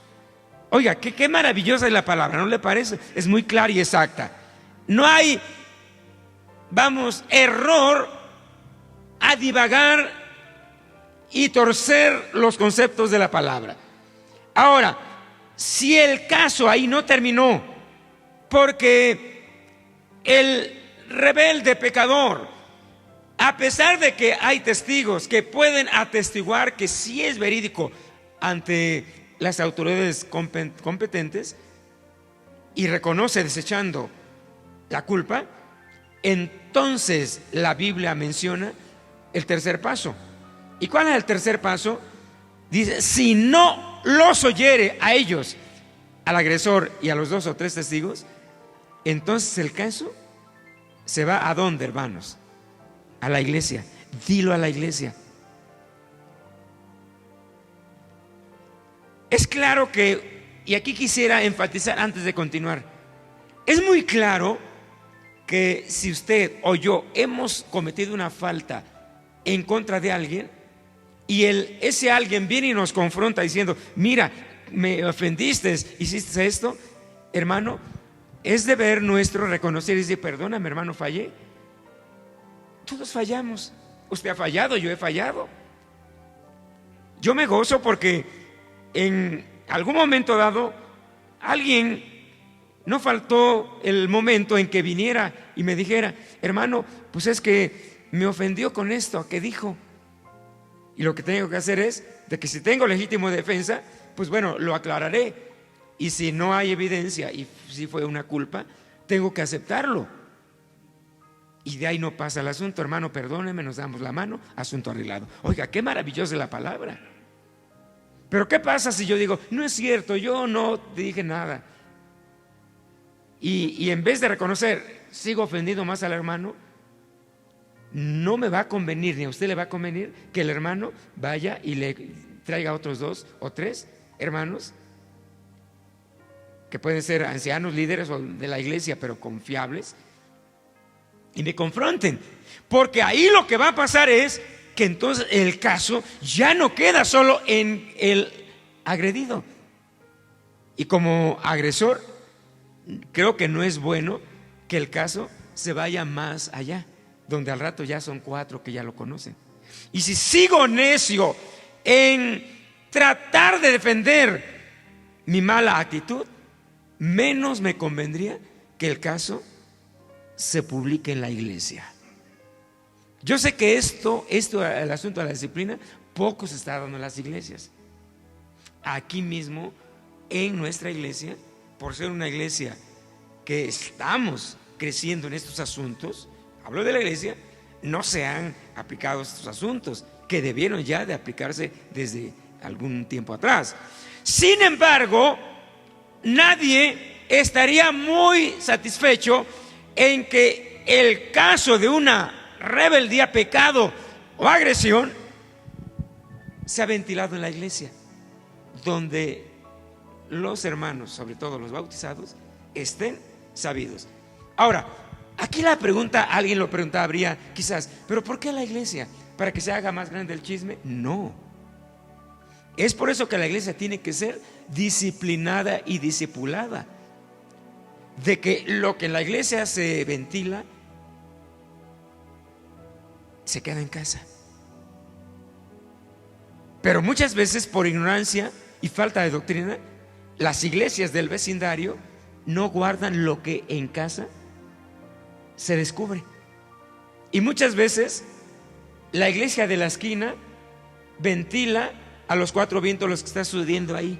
Oiga, qué maravillosa es la palabra, ¿no le parece? Es muy clara y exacta. No hay, error a divagar y torcer los conceptos de la palabra. Ahora, si el caso ahí no terminó, porque el rebelde pecador, a pesar de que hay testigos que pueden atestiguar que sí es verídico ante las autoridades competentes y reconoce desechando la culpa, entonces la Biblia menciona el tercer paso. ¿Y cuál es el tercer paso? Dice, si no los oyere a ellos, al agresor y a los 2 o 3 testigos, entonces el caso se va ¿a dónde, hermanos? A la iglesia. Dilo a la iglesia. Es claro que, y aquí quisiera enfatizar antes de continuar, es muy claro que si usted o yo hemos cometido una falta en contra de alguien y ese alguien viene y nos confronta diciendo, mira, me ofendiste, hiciste esto, hermano, es deber nuestro reconocer y decir, perdóname, hermano, fallé. Todos fallamos. Usted ha fallado, yo he fallado. Yo me gozo porque en algún momento dado alguien, no faltó el momento en que viniera y me dijera, hermano, pues es que me ofendió con esto que dijo. Y lo que tengo que hacer es de que si tengo legítimo defensa, pues bueno, lo aclararé. Y si no hay evidencia y si fue una culpa, tengo que aceptarlo. Y de ahí no pasa el asunto, hermano, perdóneme, nos damos la mano, asunto arreglado. Oiga, qué maravillosa es la palabra. Pero ¿qué pasa si yo digo, no es cierto, yo no dije nada? Y en vez de reconocer, sigo ofendiendo más al hermano, no me va a convenir, ni a usted le va a convenir que el hermano vaya y le traiga otros 2 o 3 hermanos que pueden ser ancianos, líderes de la iglesia, pero confiables, y me confronten, porque ahí lo que va a pasar es que entonces el caso ya no queda solo en el agredido. Y como agresor, creo que no es bueno que el caso se vaya más allá, donde al rato ya son 4 que ya lo conocen. Y si sigo necio en tratar de defender mi mala actitud, menos me convendría que el caso se publique en la iglesia. Yo sé que esto, el asunto de la disciplina, poco se está dando en las iglesias. Aquí mismo, en nuestra iglesia, por ser una iglesia que estamos creciendo en estos asuntos, hablo de la iglesia, no se han aplicado estos asuntos que debieron ya de aplicarse desde algún tiempo atrás. Sin embargo, nadie estaría muy satisfecho en que el caso de una rebeldía, pecado o agresión se ha ventilado en la iglesia, donde los hermanos, sobre todo los bautizados, estén sabidos. Ahora, aquí la pregunta, alguien lo preguntaba, habría quizás, ¿pero por qué la iglesia? ¿Para que se haga más grande el chisme? No. Es por eso que la iglesia tiene que ser disciplinada y discipulada. De que lo que en la iglesia se ventila se queda en casa. Pero muchas veces por ignorancia y falta de doctrina, las iglesias del vecindario no guardan lo que en casa se descubre. Y muchas veces la iglesia de la esquina ventila a los 4 vientos lo que está sucediendo ahí.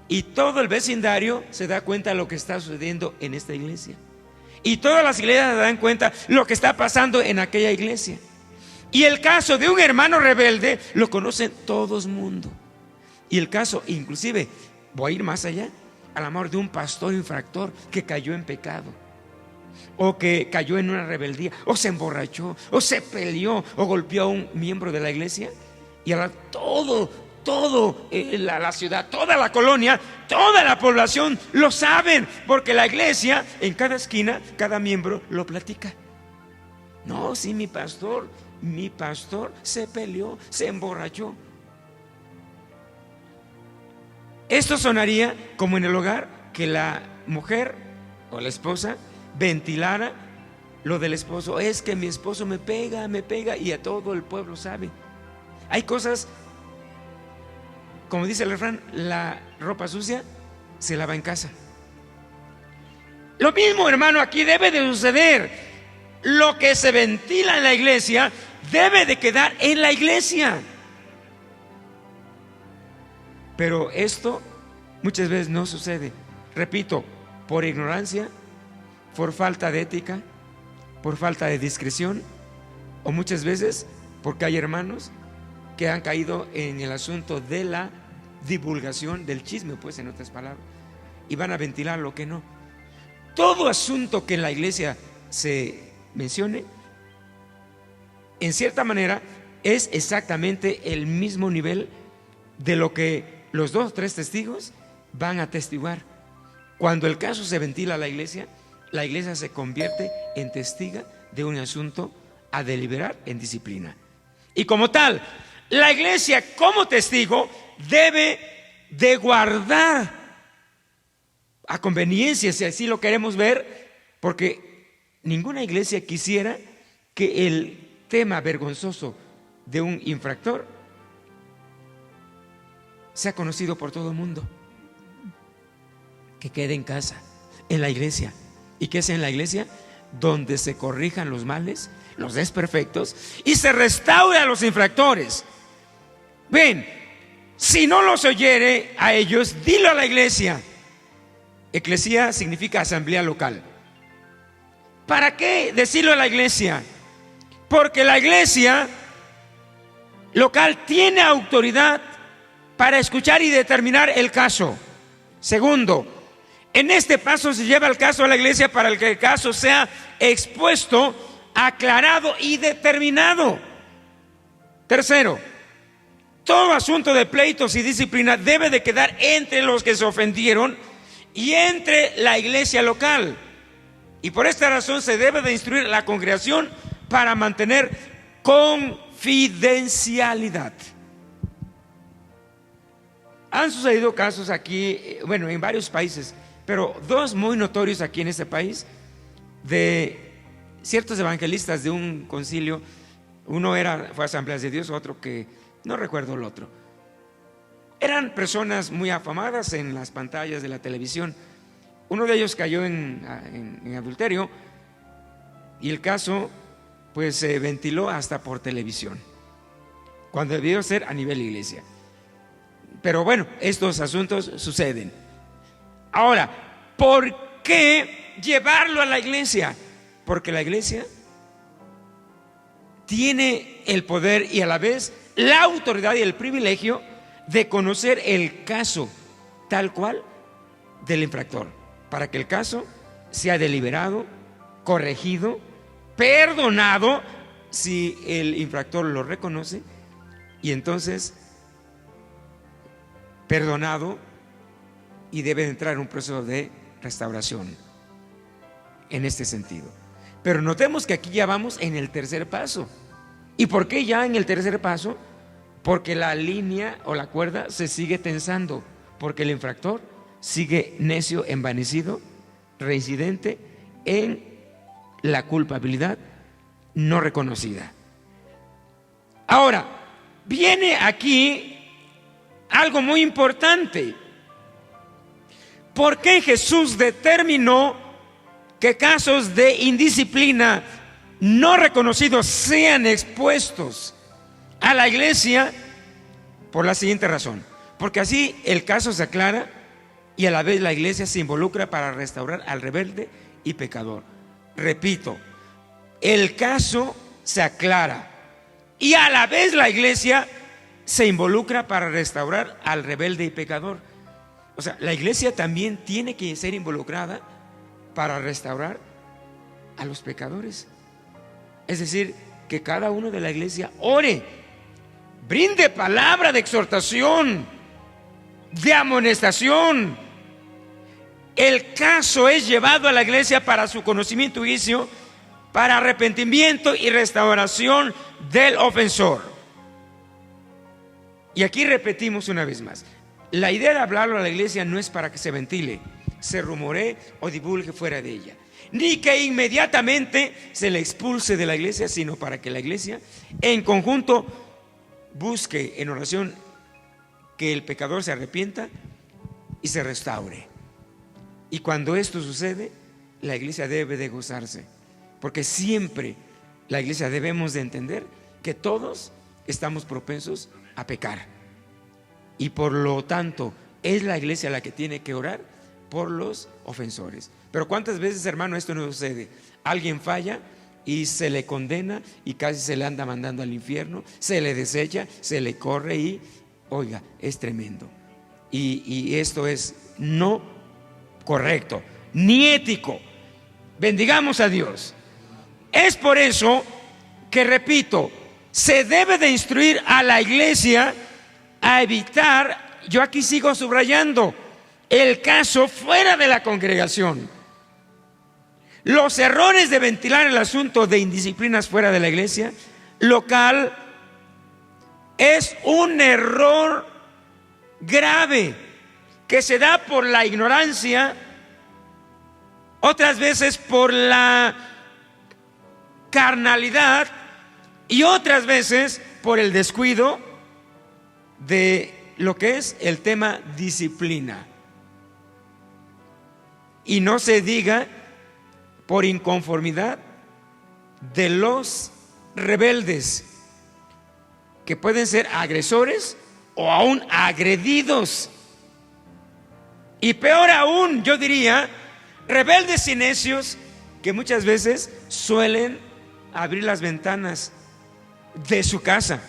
Y todo el vecindario se da cuenta de lo que está sucediendo en esta iglesia. Y todas las iglesias se dan cuenta de lo que está pasando en aquella iglesia. Y el caso de un hermano rebelde lo conocen todo el mundo. Y el caso, inclusive, voy a ir más allá, al amor de un pastor infractor que cayó en pecado, o que cayó en una rebeldía, o se emborrachó, o se peleó, o golpeó a un miembro de la iglesia. Y ahora todo la ciudad, toda la colonia, toda la población lo saben, porque la iglesia en cada esquina, cada miembro lo platica. No, sí, mi pastor se peleó, se emborrachó. Esto sonaría como en el hogar que la mujer o la esposa ventilara lo del esposo. Es que mi esposo me pega y a todo el pueblo sabe. Hay cosas, como dice el refrán, la ropa sucia se lava en casa. Lo mismo, hermano, aquí debe de suceder. Lo que se ventila en la iglesia debe de quedar en la iglesia. Pero esto muchas veces no sucede. Repito, por ignorancia, por falta de ética, por falta de discreción, o muchas veces porque hay hermanos que han caído en el asunto de la divulgación del chisme, pues en otras palabras, y van a ventilar lo que no. Todo asunto que en la iglesia se mencione, en cierta manera, es exactamente el mismo nivel de lo que los 2 o 3 testigos van a testiguar. Cuando el caso se ventila a la iglesia se convierte en testiga de un asunto a deliberar en disciplina. Y como tal, la iglesia como testigo debe de guardar a conveniencia, si así lo queremos ver, porque ninguna iglesia quisiera que el tema vergonzoso de un infractor sea conocido por todo el mundo. Que quede en casa, en la iglesia. ¿Y qué es en la iglesia? Donde se corrijan los males, los desperfectos, y se restaura a los infractores. Ven, si no los oyere a ellos, dilo a la iglesia. Eclesía significa asamblea local. ¿Para qué decirlo a la iglesia? Porque la iglesia local tiene autoridad para escuchar y determinar el caso. Segundo, en este paso se lleva el caso a la iglesia para que el caso sea expuesto, aclarado y determinado. Tercero, todo asunto de pleitos y disciplina debe de quedar entre los que se ofendieron y entre la iglesia local. Y por esta razón se debe de instruir a la congregación para mantener confidencialidad. Han sucedido casos aquí, bueno, en varios países, pero dos muy notorios aquí en este país, de ciertos evangelistas de un concilio. Uno fue Asambleas de Dios, otro que no recuerdo el otro. Eran personas muy afamadas en las pantallas de la televisión. Uno de ellos cayó en adulterio y el caso pues se ventiló hasta por televisión, cuando debió ser a nivel iglesia. Pero bueno, estos asuntos suceden. Ahora, ¿por qué llevarlo a la iglesia? Porque la iglesia tiene el poder y a la vez la autoridad y el privilegio de conocer el caso tal cual del infractor, para que el caso sea deliberado, corregido, perdonado si el infractor lo reconoce, y entonces perdonado, y debe entrar en un proceso de restauración en este sentido. Pero notemos que aquí ya vamos en el tercer paso. ¿Y por qué ya en el tercer paso? Porque la línea o la cuerda se sigue tensando, porque el infractor sigue necio, envanecido, reincidente en la culpabilidad no reconocida. Ahora, viene aquí algo muy importante. ¿Por qué Jesús determinó que casos de indisciplina no reconocidos sean expuestos a la iglesia? Por la siguiente razón: porque así el caso se aclara y a la vez la iglesia se involucra para restaurar al rebelde y pecador. Repito, el caso se aclara y a la vez la iglesia se involucra para restaurar al rebelde y pecador. O sea, la iglesia también tiene que ser involucrada para restaurar a los pecadores. Es decir, que cada uno de la iglesia ore, brinde palabra de exhortación, de amonestación. El caso es llevado a la iglesia para su conocimiento y juicio, para arrepentimiento y restauración del ofensor. Y aquí repetimos una vez más: la idea de hablarlo a la iglesia no es para que se ventile, se rumoree o divulgue fuera de ella, ni que inmediatamente se le expulse de la iglesia, sino para que la iglesia en conjunto busque en oración que el pecador se arrepienta y se restaure. Y cuando esto sucede, la iglesia debe de gozarse, porque siempre la iglesia debemos de entender que todos estamos propensos a pecar, y por lo tanto es la iglesia la que tiene que orar por los ofensores. Pero ¿cuántas veces, hermano, esto no sucede? Alguien falla y se le condena y casi se le anda mandando al infierno, se le desecha, se le corre y, oiga, es tremendo. Y esto es no correcto, ni ético. Bendigamos a Dios. Es por eso que, repito, se debe de instruir a la iglesia a evitar, yo aquí sigo subrayando, el caso fuera de la congregación. Los errores de ventilar el asunto de indisciplinas fuera de la iglesia local es un error grave que se da por la ignorancia, otras veces por la carnalidad y otras veces por el descuido de lo que es el tema disciplina. Y no se diga por inconformidad de los rebeldes, que pueden ser agresores o aún agredidos. Y peor aún, yo diría, rebeldes y necios que muchas veces suelen abrir las ventanas de su casa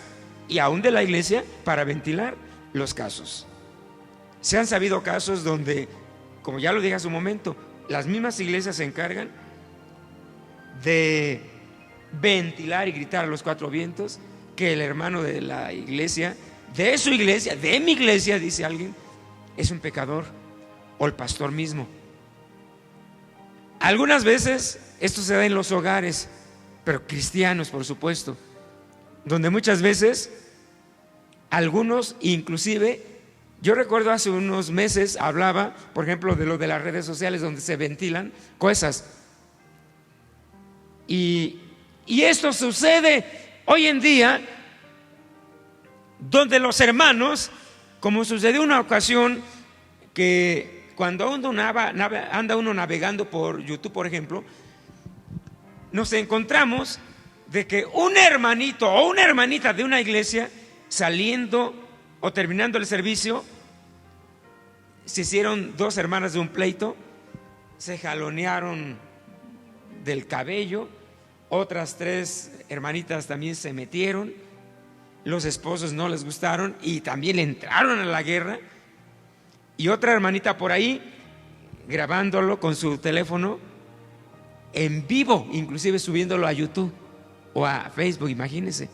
y aún de la iglesia para ventilar los casos. Se han sabido casos donde, como ya lo dije hace un momento, las mismas iglesias se encargan de ventilar y gritar a los cuatro vientos que el hermano de la iglesia, de su iglesia, de mi iglesia, dice alguien, es un pecador, o el pastor mismo. Algunas veces esto se da en los hogares, pero cristianos, por supuesto, donde muchas veces algunos, inclusive, yo recuerdo hace unos meses hablaba, por ejemplo, de lo de las redes sociales donde se ventilan cosas. Y esto sucede hoy en día, donde los hermanos, como sucedió una ocasión, que cuando anda uno navegando por YouTube, por ejemplo, nos encontramos de que un hermanito o una hermanita de una iglesia, saliendo o terminando el servicio, se hicieron dos hermanas de un pleito, se jalonearon del cabello, otras tres hermanitas también se metieron, los esposos no les gustaron y también entraron a la guerra, y otra hermanita por ahí grabándolo con su teléfono en vivo, inclusive subiéndolo a YouTube o a Facebook, imagínense,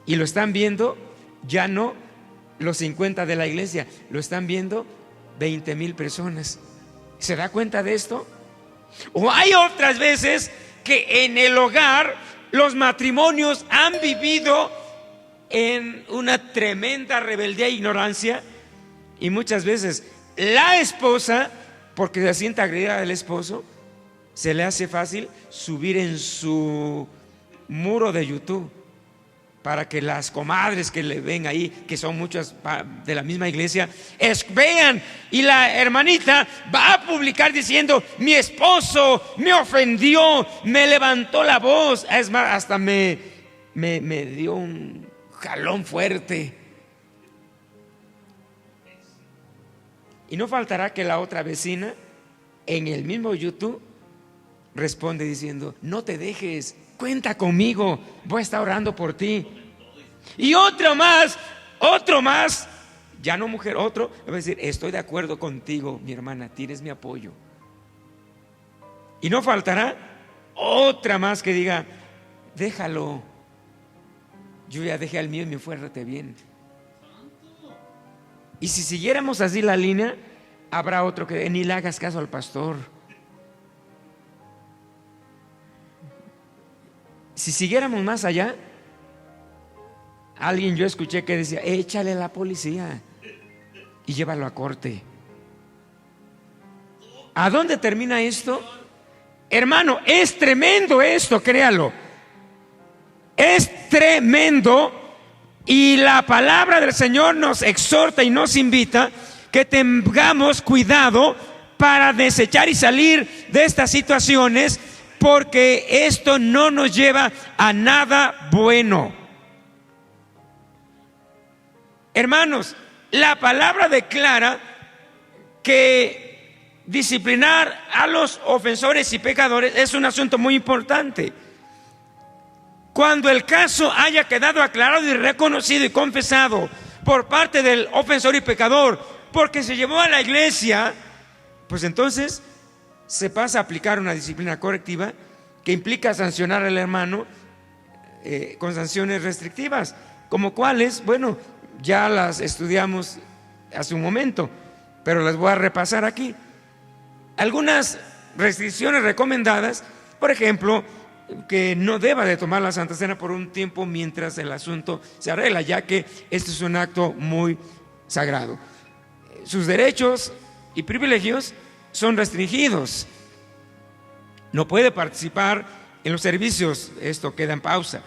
y lo están viendo ya no los 50 de la iglesia, lo están viendo 20,000 personas. ¿Se da cuenta de esto? O hay otras veces que en el hogar los matrimonios han vivido en una tremenda rebeldía e ignorancia, y muchas veces la esposa, porque se siente agredida del esposo, se le hace fácil subir en su muro de YouTube para que las comadres que le ven ahí, que son muchas de la misma iglesia, vean, y la hermanita va a publicar diciendo: mi esposo me ofendió, me levantó la voz, es más, hasta me dio un jalón fuerte. Y no faltará que la otra vecina en el mismo YouTube responde diciendo: no te dejes, cuenta conmigo, voy a estar orando por ti. Y otro más, ya no mujer, otro va a decir: estoy de acuerdo contigo, mi hermana, tienes mi apoyo. Y no faltará otra más que diga: déjalo, yo ya dejé al mío y me fue rete bien. Y si siguiéramos así la línea, habrá otro que ni le hagas caso al pastor. Si siguiéramos más allá, alguien yo escuché que decía: échale a la policía y llévalo a corte. ¿A dónde termina esto? Hermano, es tremendo esto, créalo. Es tremendo. Y la palabra del Señor nos exhorta y nos invita que tengamos cuidado para desechar y salir de estas situaciones, porque esto no nos lleva a nada bueno. Hermanos, la palabra declara que disciplinar a los ofensores y pecadores es un asunto muy importante. Cuando el caso haya quedado aclarado y reconocido y confesado por parte del ofensor y pecador, porque se llevó a la iglesia, pues entonces se pasa a aplicar una disciplina correctiva que implica sancionar al hermano con sanciones restrictivas, como cuáles, bueno, ya las estudiamos hace un momento, pero las voy a repasar aquí. Algunas restricciones recomendadas, por ejemplo, que no deba de tomar la Santa Cena por un tiempo mientras el asunto se arregla, ya que este es un acto muy sagrado. Sus derechos y privilegios son restringidos. No puede participar en los servicios, esto queda en pausa.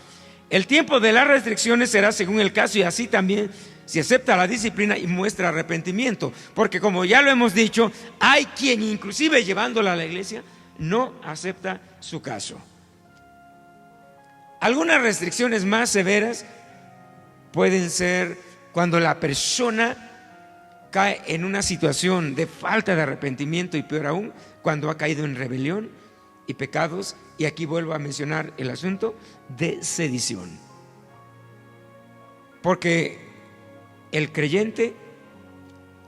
El tiempo de las restricciones será según el caso, y así también si acepta la disciplina y muestra arrepentimiento, porque como ya lo hemos dicho, hay quien inclusive llevándola a la iglesia no acepta su caso. Algunas restricciones más severas pueden ser cuando la persona cae en una situación de falta de arrepentimiento, y peor aún, cuando ha caído en rebelión y pecados, y aquí vuelvo a mencionar el asunto de sedición. Porque el creyente,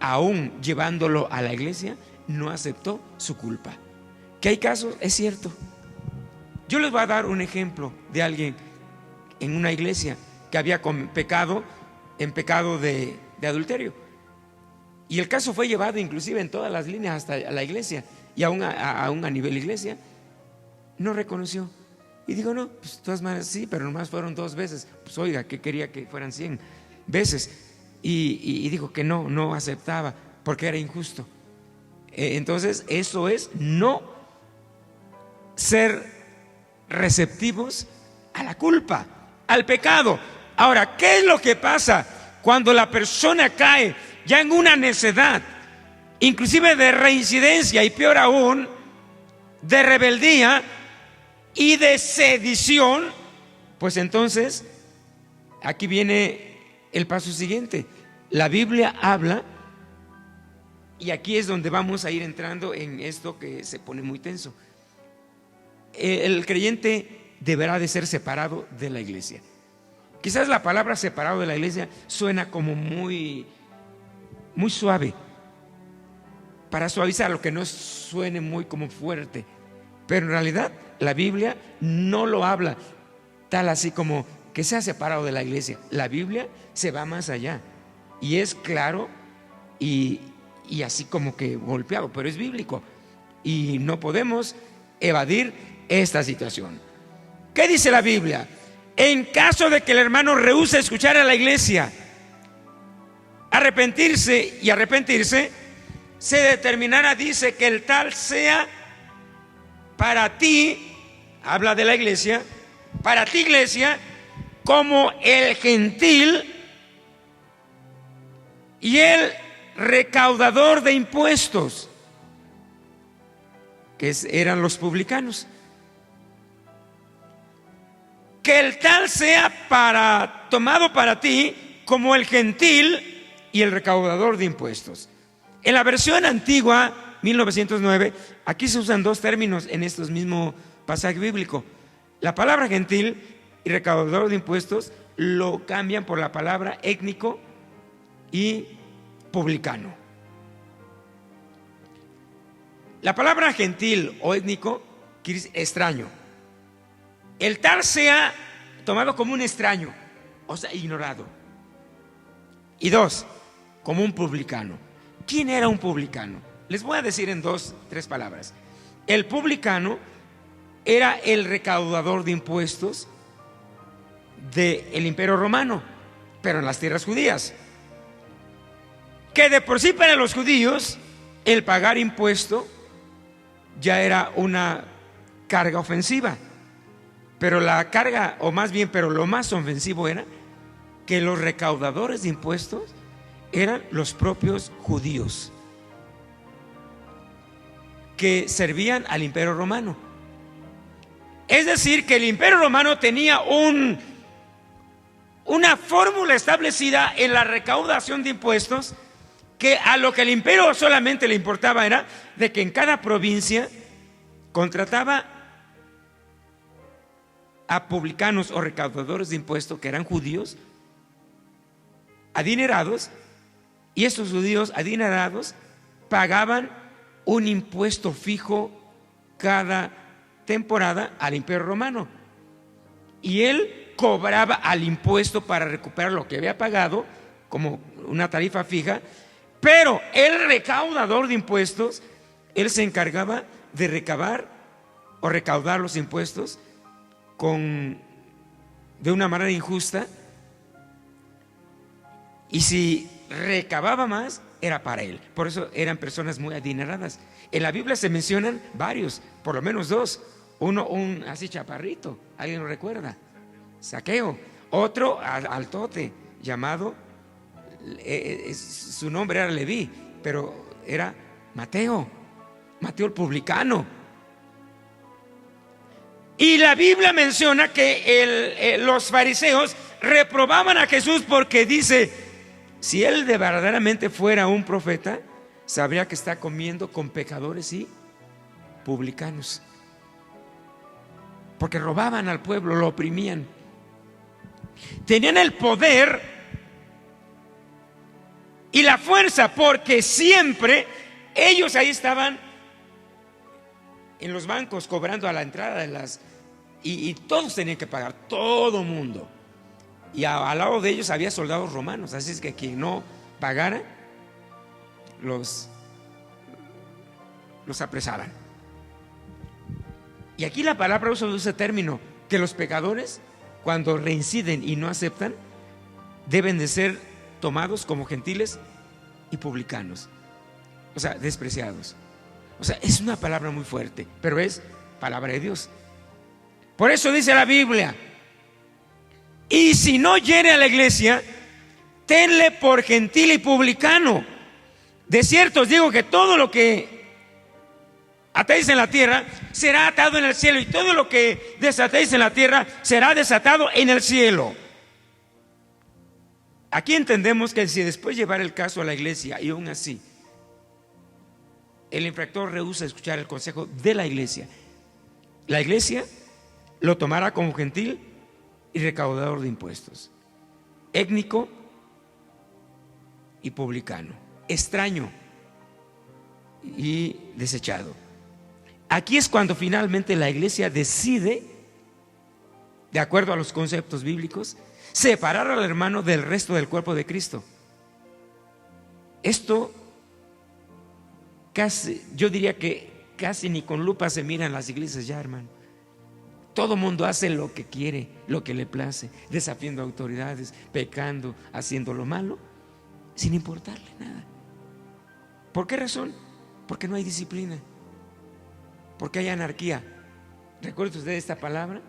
aún llevándolo a la iglesia, no aceptó su culpa. Que hay casos, es cierto. Yo les voy a dar un ejemplo de alguien en una iglesia que había pecado de adulterio. Y el caso fue llevado inclusive en todas las líneas hasta la iglesia, y aún a nivel iglesia. No reconoció. Y digo, no, pues de todas maneras sí, pero nomás fueron 2 veces. Pues oiga, que quería que fueran 100 veces. Y dijo que no aceptaba, porque era injusto. Entonces, eso es no ser receptivos a la culpa, al pecado. Ahora, ¿qué es lo que pasa cuando la persona cae ya en una necedad, inclusive de reincidencia, y peor aún, de rebeldía y de sedición? Pues entonces, aquí viene el paso siguiente. La Biblia habla, y aquí es donde vamos a ir entrando en esto que se pone muy tenso. El creyente deberá de ser separado de la iglesia. Quizás la palabra separado de la iglesia suena como muy suave, para suavizar, lo que no suene muy como fuerte, pero en realidad la Biblia no lo habla tal así como que sea separado de la iglesia. La Biblia se va más allá y es claro y así como que golpeado, pero es bíblico y no podemos evadir esta situación. ¿Qué dice la Biblia? En caso de que el hermano rehúse escuchar a la iglesia, arrepentirse, se determinará, dice, que el tal sea para ti, habla de la iglesia, para ti iglesia, como el gentil y el recaudador de impuestos, que eran los publicanos. Que el tal sea tomado para ti como el gentil y el recaudador de impuestos. En la versión antigua, 1909, aquí se usan 2 términos en estos mismos pasajes bíblicos. La palabra gentil y recaudador de impuestos lo cambian por la palabra étnico y publicano. La palabra gentil o étnico quiere decir extraño. El tal sea tomado como un extraño, o sea, ignorado. Y 2, como un publicano. ¿Quién era un publicano? Les voy a decir en 2, 3 palabras. El publicano era el recaudador de impuestos del Imperio Romano, pero en las tierras judías. Que de por sí para los judíos el pagar impuesto ya era una carga ofensiva. Pero la carga, o más bien, pero lo más ofensivo era que los recaudadores de impuestos eran los propios judíos que servían al Imperio Romano. Es decir, que el Imperio Romano tenía una fórmula establecida en la recaudación de impuestos, que a lo que el imperio solamente le importaba era de que en cada provincia contrataba a publicanos o recaudadores de impuestos que eran judíos adinerados, y estos judíos adinerados pagaban un impuesto fijo cada temporada al Imperio Romano, y él cobraba al impuesto para recuperar lo que había pagado como una tarifa fija. Pero el recaudador de impuestos, él se encargaba de recabar o recaudar los impuestos de una manera injusta, y si recababa más era para él. Por eso eran personas muy adineradas. En la Biblia se mencionan varios, por lo menos dos. Uno, un así chaparrito, ¿alguien lo recuerda? Zaqueo. Otro altote llamado, su nombre era Leví, pero era Mateo el publicano. Y la Biblia menciona que los fariseos reprobaban a Jesús porque dice: si él de verdaderamente fuera un profeta, sabría que está comiendo con pecadores y publicanos, porque robaban al pueblo, lo oprimían. Tenían el poder y la fuerza, porque siempre ellos ahí estaban en los bancos cobrando a la entrada de y todos tenían que pagar, todo mundo. Y al lado de ellos había soldados romanos, así es que quien no pagara los apresaban. Y aquí la palabra usa ese término, que los pecadores, cuando reinciden y no aceptan, deben de ser tomados como gentiles y publicanos, o sea, despreciados. O sea, es una palabra muy fuerte, pero es palabra de Dios. Por eso dice la Biblia: y si no hiere a la iglesia, tenle por gentil y publicano. De cierto os digo que todo lo que atéis en la tierra será atado en el cielo, y todo lo que desatéis en la tierra será desatado en el cielo. Aquí entendemos que si después llevar el caso a la iglesia y aún así el infractor rehúsa escuchar el consejo de la iglesia lo tomará como gentil y recaudador de impuestos, étnico y publicano, extraño y desechado. Aquí es cuando finalmente la iglesia decide, de acuerdo a los conceptos bíblicos, separar al hermano del resto del cuerpo de Cristo. Esto casi, yo diría que casi ni con lupa se miran las iglesias ya, hermano. Todo mundo hace lo que quiere, lo que le place, desafiando autoridades, pecando, haciendo lo malo, sin importarle nada. ¿Por qué razón? Porque no hay disciplina, porque hay anarquía. ¿Recuerda usted esta palabra?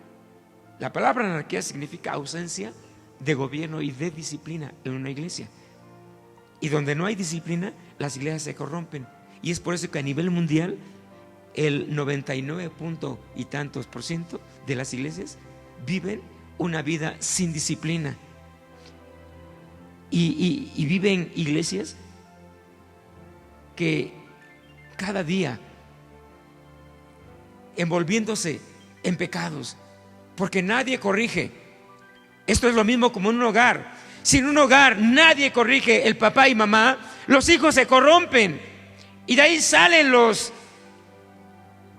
La palabra anarquía significa ausencia de gobierno y de disciplina en una iglesia. Y donde no hay disciplina, las iglesias se corrompen. Y es por eso que a nivel mundial el 99 punto y tantos % de las iglesias viven una vida sin disciplina. Y viven iglesias que cada día envolviéndose en pecados, porque nadie corrige. Esto es lo mismo como en un hogar. Si en un hogar nadie corrige, el papá y mamá, los hijos se corrompen, y de ahí salen los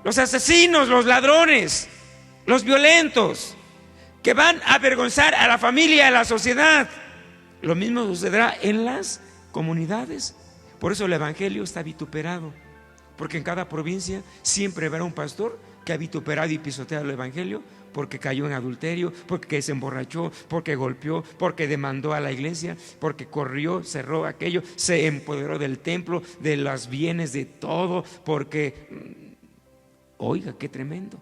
asesinos, los ladrones, los violentos, que van a avergonzar a la familia, a la sociedad. Lo mismo sucederá en las comunidades. Por eso el evangelio está vituperado, porque en cada provincia siempre habrá un pastor que ha vituperado y pisoteado el evangelio, porque cayó en adulterio, porque se emborrachó, porque golpeó, porque demandó a la iglesia, porque corrió, cerró aquello, se empoderó del templo, de los bienes, de todo, porque, oiga, qué tremendo.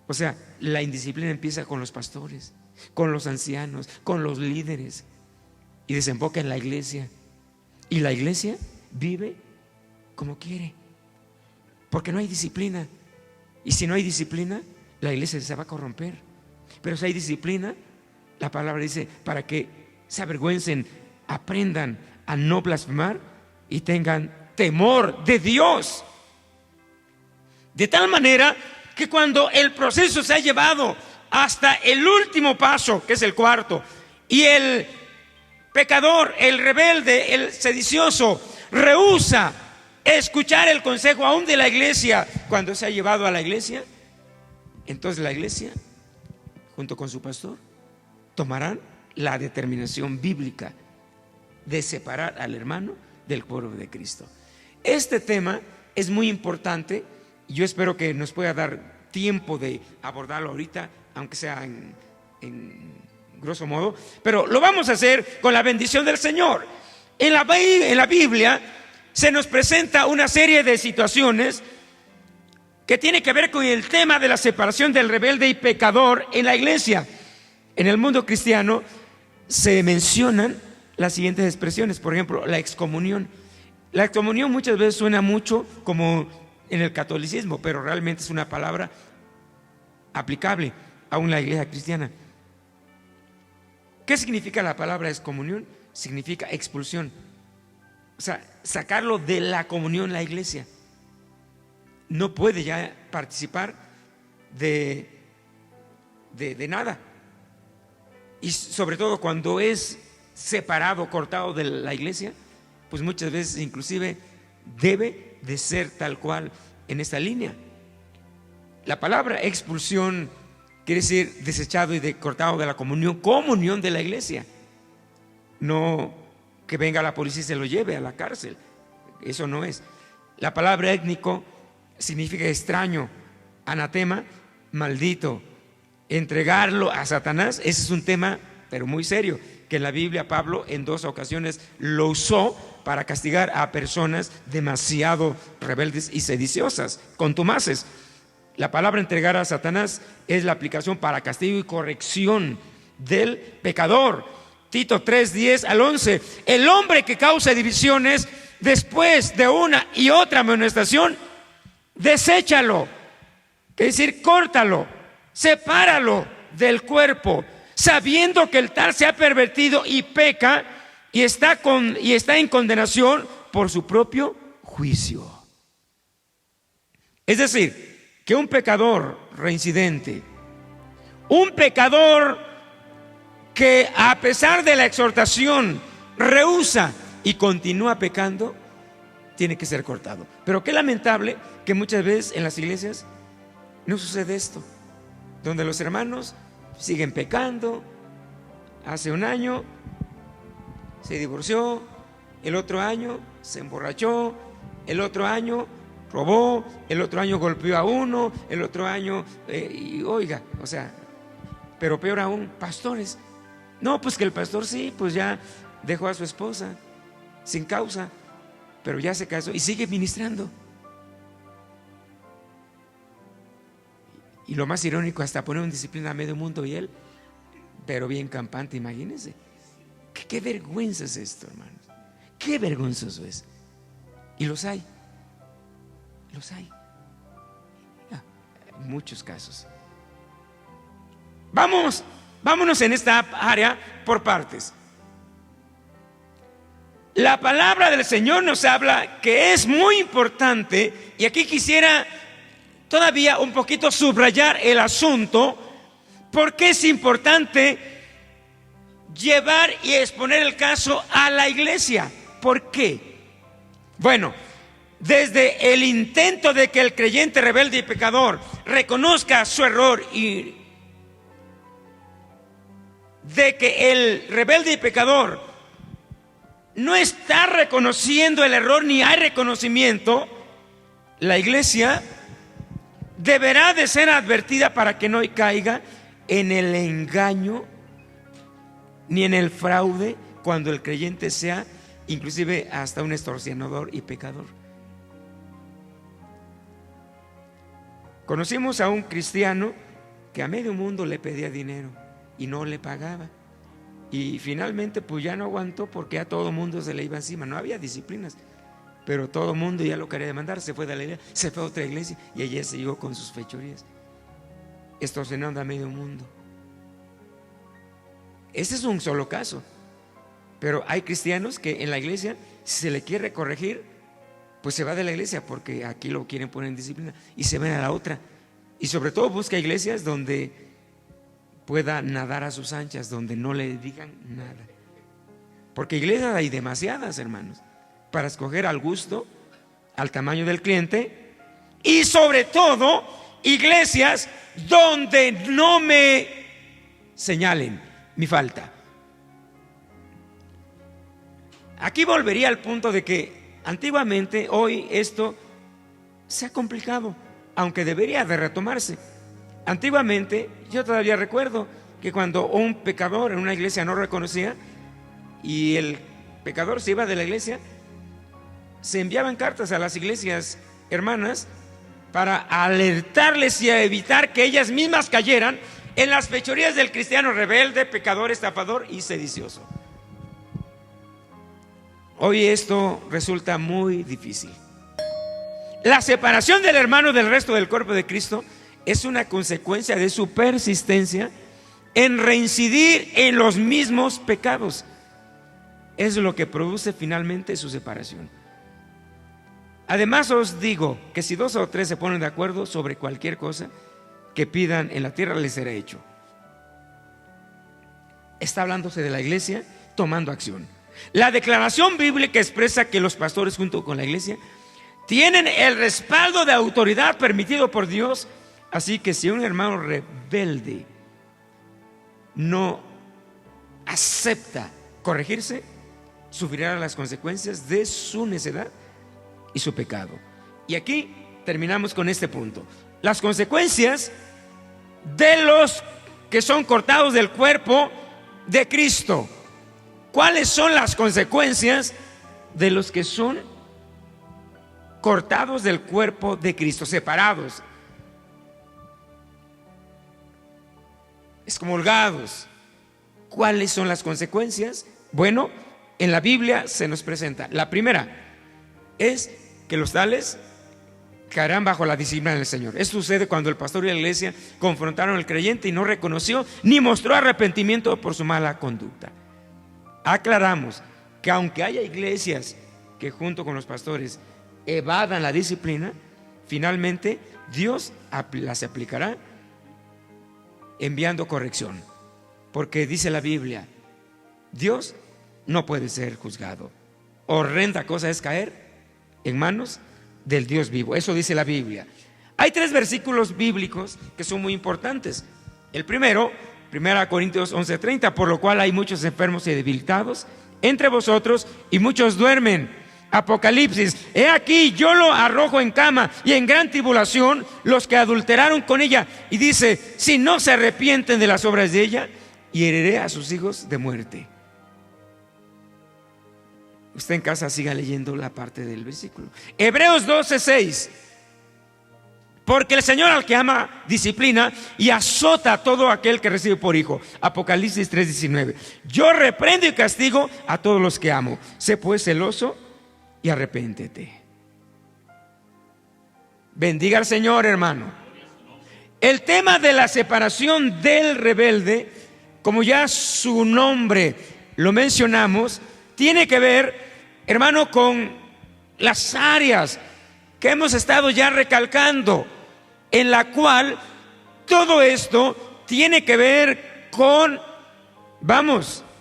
O sea, la indisciplina empieza con los pastores, con los ancianos, con los líderes, y desemboca en la iglesia. Y la iglesia vive como quiere, porque no hay disciplina. Y si no hay disciplina, la iglesia se va a corromper. Pero si hay disciplina, la palabra dice, para que se avergüencen, aprendan a no blasfemar y tengan temor de Dios. De tal manera que cuando el proceso se ha llevado hasta el último paso, que es el cuarto, y el pecador, el rebelde, el sedicioso rehúsa escuchar el consejo aún de la iglesia, cuando se ha llevado a la iglesia, entonces la iglesia, junto con su pastor, tomarán la determinación bíblica de separar al hermano del cuerpo de Cristo. Este tema es muy importante. Yo espero que nos pueda dar tiempo de abordarlo ahorita aunque sea en grosso modo, pero lo vamos a hacer con la bendición del Señor. En la Biblia se nos presenta una serie de situaciones que tiene que ver con el tema de la separación del rebelde y pecador en la iglesia. En el mundo cristiano se mencionan las siguientes expresiones. Por ejemplo, la excomunión. La excomunión muchas veces suena mucho como en el catolicismo, pero realmente es una palabra aplicable aún en la iglesia cristiana. ¿Qué significa la palabra excomunión? Significa expulsión. O sea, sacarlo de la comunión en la iglesia. No puede ya participar de nada. Y sobre todo cuando es separado, cortado de la iglesia, pues muchas veces inclusive debe de ser tal cual en esta línea. La palabra expulsión quiere decir desechado y cortado de la comunión de la iglesia. No que venga la policía y se lo lleve a la cárcel. Eso no es. La palabra étnico significa extraño, anatema, maldito. Entregarlo a Satanás, ese es un tema pero muy serio, que en la Biblia Pablo en 2 ocasiones lo usó para castigar a personas demasiado rebeldes y sediciosas, contumaces. La palabra entregar a Satanás es la aplicación para castigo y corrección del pecador. Tito 3, 10 al 11. El hombre que causa divisiones después de una y otra amonestación, deséchalo, es decir, córtalo, sepáralo del cuerpo, sabiendo que el tal se ha pervertido y peca y está en condenación por su propio juicio. Es decir, que un pecador reincidente, un pecador que a pesar de la exhortación rehúsa y continúa pecando, tiene que ser cortado. Pero qué lamentable que muchas veces en las iglesias no sucede esto, donde los hermanos siguen pecando. Hace un año se divorció, el otro año se emborrachó, el otro año robó, el otro año golpeó a uno, el otro año y oiga, o sea, pero peor aún, pastores. No, pues que el pastor sí, pues ya dejó a su esposa sin causa, pero ya se casó y sigue ministrando. Y lo más irónico, hasta poner en disciplina a medio mundo y él, pero bien campante, imagínense. ¿Qué vergüenza es esto, hermanos? Qué vergonzoso es. Y los hay. Muchos casos. Vámonos en esta área por partes. La palabra del Señor nos habla que es muy importante, y aquí quisiera todavía un poquito subrayar el asunto, porque es importante llevar y exponer el caso a la iglesia. ¿Por qué? Bueno, desde el intento de que el creyente rebelde y pecador reconozca su error y de que el rebelde y pecador no está reconociendo el error ni hay reconocimiento, la iglesia deberá de ser advertida para que no caiga en el engaño ni en el fraude cuando el creyente sea inclusive hasta un extorsionador y pecador. Conocimos a un cristiano que a medio mundo le pedía dinero y no le pagaba, y finalmente pues ya no aguantó porque a todo mundo se le iba encima. No había disciplinas, pero todo mundo ya lo quería demandar. Se fue de la iglesia, se fue a otra iglesia y allí siguió con sus fechorías, extorsionando a medio mundo. Ese es un solo caso, pero hay cristianos que en la iglesia, si se le quiere corregir, pues se va de la iglesia porque aquí lo quieren poner en disciplina y se ven a la otra. Y sobre todo busca iglesias donde pueda nadar a sus anchas, donde no le digan nada, porque iglesias hay demasiadas, hermanos, para escoger al gusto, al tamaño del cliente, y sobre todo iglesias donde no me señalen mi falta. Aquí volvería al punto de que antiguamente, hoy esto se ha complicado, aunque debería de retomarse. Antiguamente, yo todavía recuerdo que cuando un pecador en una iglesia no reconocía y el pecador se iba de la iglesia, se enviaban cartas a las iglesias hermanas para alertarles y a evitar que ellas mismas cayeran en las fechorías del cristiano rebelde, pecador, estafador y sedicioso. Hoy esto resulta muy difícil. La separación del hermano del resto del cuerpo de Cristo es una consecuencia de su persistencia en reincidir en los mismos pecados. Es lo que produce finalmente su separación. Además os digo que si 2 o 3 se ponen de acuerdo sobre cualquier cosa que pidan en la tierra, les será hecho. Está hablándose de la iglesia tomando acción. La declaración bíblica expresa que los pastores junto con la iglesia tienen el respaldo de autoridad permitido por Dios. Así que si un hermano rebelde no acepta corregirse, sufrirá las consecuencias de su necedad y su pecado. Y aquí terminamos con este punto. Las consecuencias de los que son cortados del cuerpo de Cristo. ¿Cuáles son las consecuencias de los que son cortados del cuerpo de Cristo, separados, excomulgados? ¿Cuáles son las consecuencias? Bueno, en la Biblia se nos presenta. La primera es que los tales caerán bajo la disciplina del Señor. Esto sucede cuando el pastor y la iglesia confrontaron al creyente y no reconoció ni mostró arrepentimiento por su mala conducta. Aclaramos que aunque haya iglesias que junto con los pastores evadan la disciplina, finalmente Dios las aplicará enviando corrección, porque dice la Biblia, Dios no puede ser juzgado. Horrenda cosa es caer en manos del Dios vivo. Eso dice la Biblia. Hay 3 versículos bíblicos que son muy importantes. El primero, 1 Corintios 11:30, por lo cual hay muchos enfermos y debilitados entre vosotros y muchos duermen. Apocalipsis, he aquí yo lo arrojo en cama y en gran tribulación los que adulteraron con ella. Y dice, si no se arrepienten de las obras de ella, y heriré a sus hijos de muerte. Usted en casa siga leyendo la parte del versículo. Hebreos 12:6, porque el Señor al que ama disciplina y azota a todo aquel que recibe por hijo. Apocalipsis 3:19, yo reprendo y castigo a todos los que amo. Sé pues celoso y arrepéntete. Bendiga al Señor, hermano. El tema de la separación del rebelde, como ya su nombre lo mencionamos, tiene que ver, hermano, con las áreas que hemos estado ya recalcando, en la cual todo esto tiene que ver con,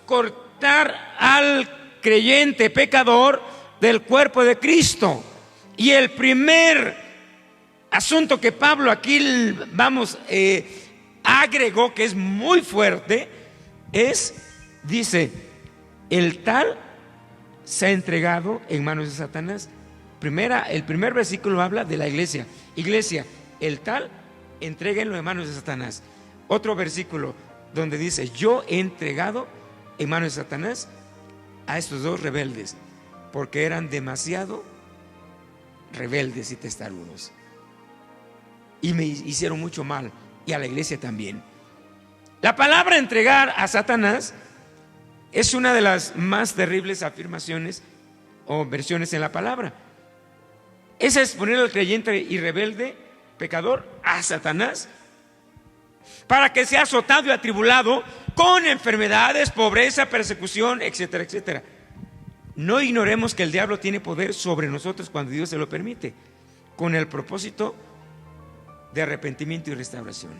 cortar al creyente pecador del cuerpo de Cristo. Y el primer asunto que Pablo aquí agregó, que es muy fuerte, dice, el tal se ha entregado en manos de Satanás. El primer versículo habla de la iglesia. Iglesia, el tal, entréguenlo en manos de Satanás. Otro versículo donde dice, yo he entregado en manos de Satanás a estos 2 rebeldes, porque eran demasiado rebeldes y testarudos, y me hicieron mucho mal, y a la iglesia también. La palabra entregar a Satanás es una de las más terribles afirmaciones o versiones en la palabra. Esa es poner al creyente y rebelde, pecador, a Satanás, para que sea azotado y atribulado con enfermedades, pobreza, persecución, etcétera, etcétera. No ignoremos que el diablo tiene poder sobre nosotros cuando Dios se lo permite, con el propósito de arrepentimiento y restauración.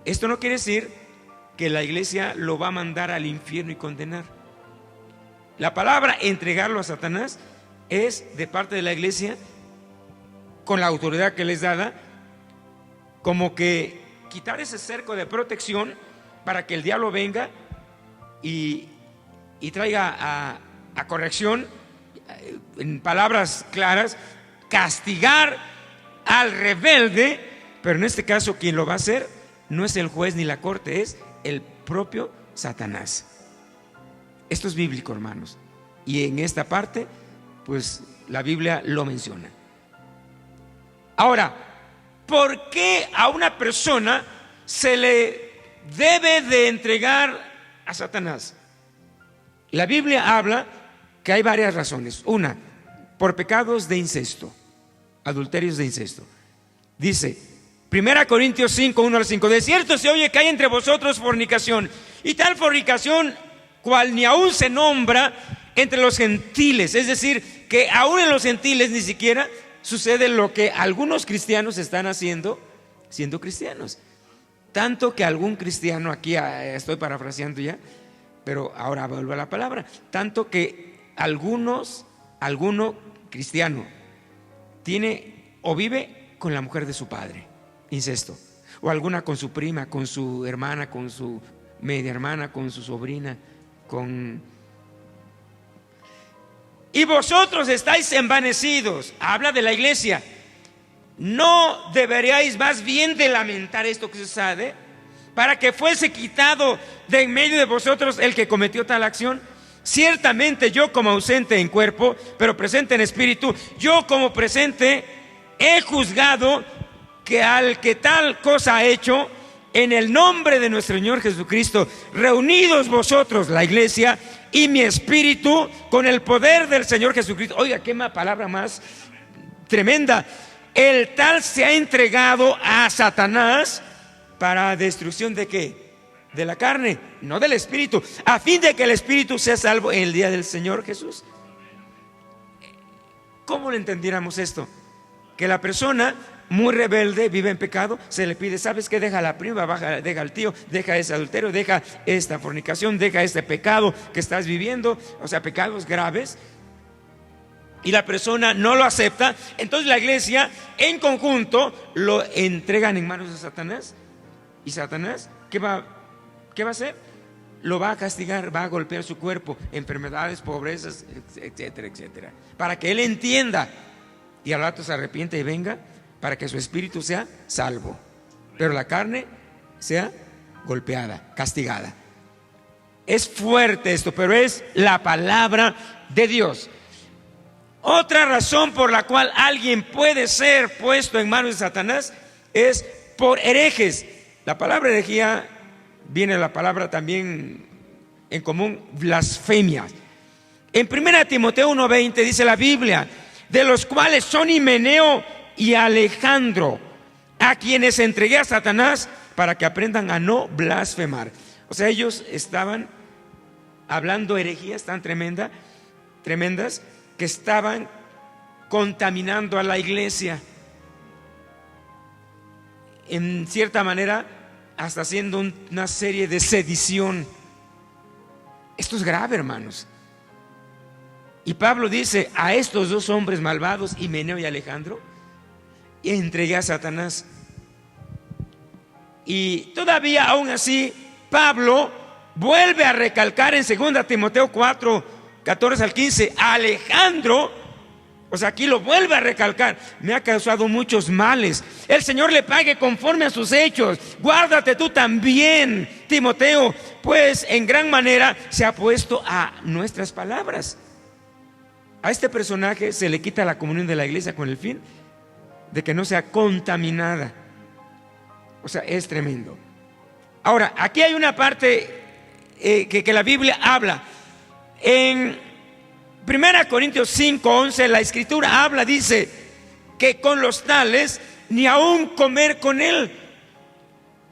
Esto no quiere decir que la iglesia lo va a mandar al infierno y condenar. La palabra entregarlo a Satanás es de parte de la iglesia, con la autoridad que les dada, como que quitar ese cerco de protección para que el diablo venga y traiga a corrección, en palabras claras, castigar al rebelde pero en este caso quien lo va a hacer no es el juez ni la corte, es el propio Satanás. Esto es bíblico, hermanos, y en esta parte pues la Biblia lo menciona. Ahora, ¿por qué a una persona se le debe de entregar a Satanás? La Biblia habla que hay varias razones. Una, por pecados de incesto, adulterios de incesto. Dice 1 Corintios 5, 1 al 5: de cierto se oye que hay entre vosotros fornicación, y tal fornicación cual ni aún se nombra entre los gentiles. Es decir, que aún en los gentiles ni siquiera sucede lo que algunos cristianos están haciendo siendo cristianos. Tanto que algún cristiano, aquí estoy parafraseando ya, pero ahora vuelvo a la palabra, tanto que alguno cristiano tiene o vive con la mujer de su padre, incesto, o alguna con su prima, con su hermana, con su media hermana, con su sobrina, y vosotros estáis envanecidos. Habla de la iglesia. ¿No deberíais más bien de lamentar esto que sucede, para que fuese quitado de en medio de vosotros el que cometió tal acción? Ciertamente yo, como ausente en cuerpo, pero presente en espíritu, yo como presente he juzgado que al que tal cosa ha hecho, en el nombre de nuestro Señor Jesucristo, reunidos vosotros, la iglesia, y mi espíritu, con el poder del Señor Jesucristo. Oiga, qué palabra más tremenda. El tal se ha entregado a Satanás para destrucción ¿de qué? De la carne, no del espíritu, a fin de que el espíritu sea salvo en el día del Señor Jesús. ¿Cómo le entendiéramos esto? Que la persona muy rebelde vive en pecado, se le pide, ¿sabes qué? Deja a la prima, deja al tío, deja ese adulterio, deja esta fornicación, deja este pecado que estás viviendo, o sea, pecados graves, y la persona no lo acepta. Entonces la iglesia en conjunto lo entregan en manos de Satanás, y Satanás, ¿qué va a hacer? Lo va a castigar, va a golpear su cuerpo, enfermedades, pobrezas, etcétera, etcétera, para que él entienda y al rato se arrepiente y venga, para que su espíritu sea salvo, pero la carne sea golpeada, castigada. Es fuerte esto, pero es la palabra de Dios. Otra razón por la cual alguien puede ser puesto en manos de Satanás es por herejes. La palabra herejía viene de la palabra también en común, blasfemia. En 1 Timoteo 1:20 dice la Biblia: de los cuales son Himeneo y Alejandro, a quienes entregué a Satanás para que aprendan a no blasfemar. O sea, ellos estaban hablando herejías tan tremendas, que estaban contaminando a la iglesia, en cierta manera hasta haciendo una serie de sedición. Esto es grave, hermanos. Y Pablo dice: a estos dos hombres malvados, Himeneo y Alejandro, entregué a Satanás. Y todavía aún así Pablo vuelve a recalcar en 2 Timoteo 4, 14 al 15, Alejandro, o sea, aquí lo vuelve a recalcar: me ha causado muchos males, el Señor le pague conforme a sus hechos. Guárdate tú también, Timoteo, pues en gran manera se ha puesto a nuestras palabras. A este personaje se le quita la comunión de la iglesia con el fin de que no sea contaminada. O sea, es tremendo. Ahora, aquí hay una parte que la Biblia habla. En 1 Corintios 5:11 la escritura habla, dice que con los tales ni aun comer con él.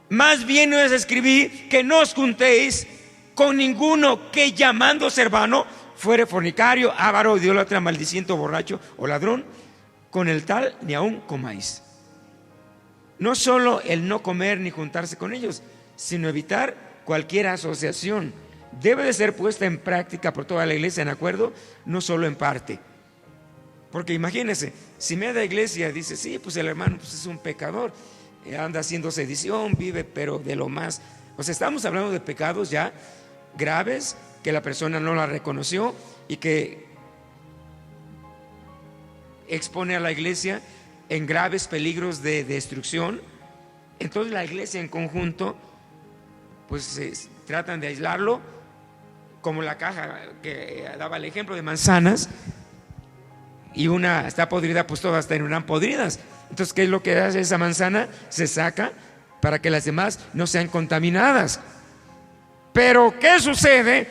Más bien os escribí que no os juntéis con ninguno que, llamándose hermano, fuere fornicario, avaro, idólatra, maldiciente, borracho o ladrón. Con el tal ni aun comáis. No solo el no comer ni juntarse con ellos, sino evitar cualquier asociación. Debe de ser puesta en práctica por toda la iglesia en acuerdo, no solo en parte. Porque imagínense, si media iglesia dice: sí, pues el hermano pues es un pecador, anda haciendo sedición, vive pero de lo más. O sea, estamos hablando de pecados ya graves, que la persona no la reconoció y que expone a la iglesia en graves peligros de destrucción Entonces la iglesia en conjunto, pues tratan de aislarlo, como la caja que daba el ejemplo de manzanas, y una está podrida, pues todas están podridas. Entonces, ¿qué es lo que hace esa manzana? Se saca para que las demás no sean contaminadas. Pero ¿qué sucede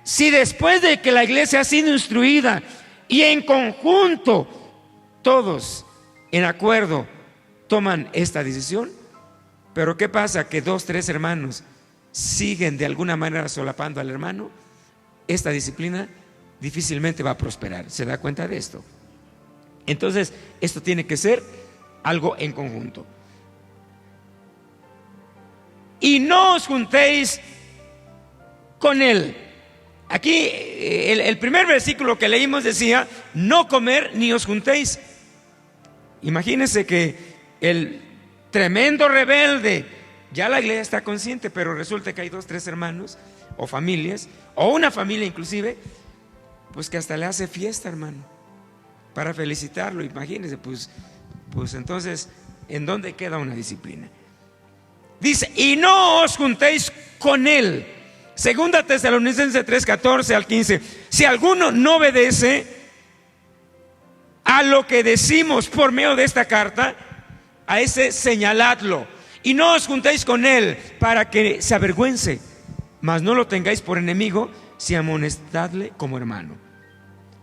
si después de que la iglesia ha sido instruida y en conjunto todos en acuerdo toman esta decisión? Pero ¿qué pasa? Que 2, 3 hermanos siguen de alguna manera solapando al hermano. Esta disciplina difícilmente va a prosperar. ¿Se da cuenta de esto? Entonces, esto tiene que ser algo en conjunto. Y no os juntéis con él. Aquí el primer versículo que leímos decía: no comer ni os juntéis. Imagínense que el tremendo rebelde, ya la iglesia está consciente, pero resulta que hay 2, 3 hermanos o familias, o una familia inclusive, pues que hasta le hace fiesta, hermano, para felicitarlo. Imagínense, pues entonces, ¿en dónde queda una disciplina? Dice: y no os juntéis con él. Segunda Tesalonicenses 3, 14 al 15. Si alguno no obedece a lo que decimos por medio de esta carta, a ese señaladlo, y no os juntéis con él para que se avergüence, mas no lo tengáis por enemigo, si amonestadle como hermano.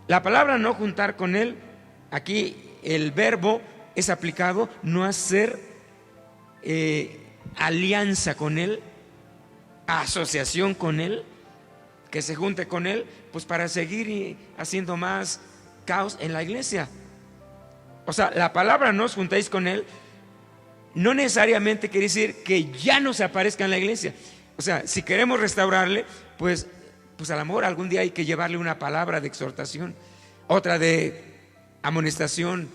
La palabra no juntar con él, aquí el verbo es aplicado no hacer alianza con él, asociación con él, que se junte con él, pues para seguir haciendo más caos en la iglesia. O sea, la palabra no os juntéis con él no necesariamente quiere decir que ya no se aparezca en la iglesia. O sea, si queremos restaurarle, pues a lo mejor algún día hay que llevarle una palabra de exhortación, otra de amonestación.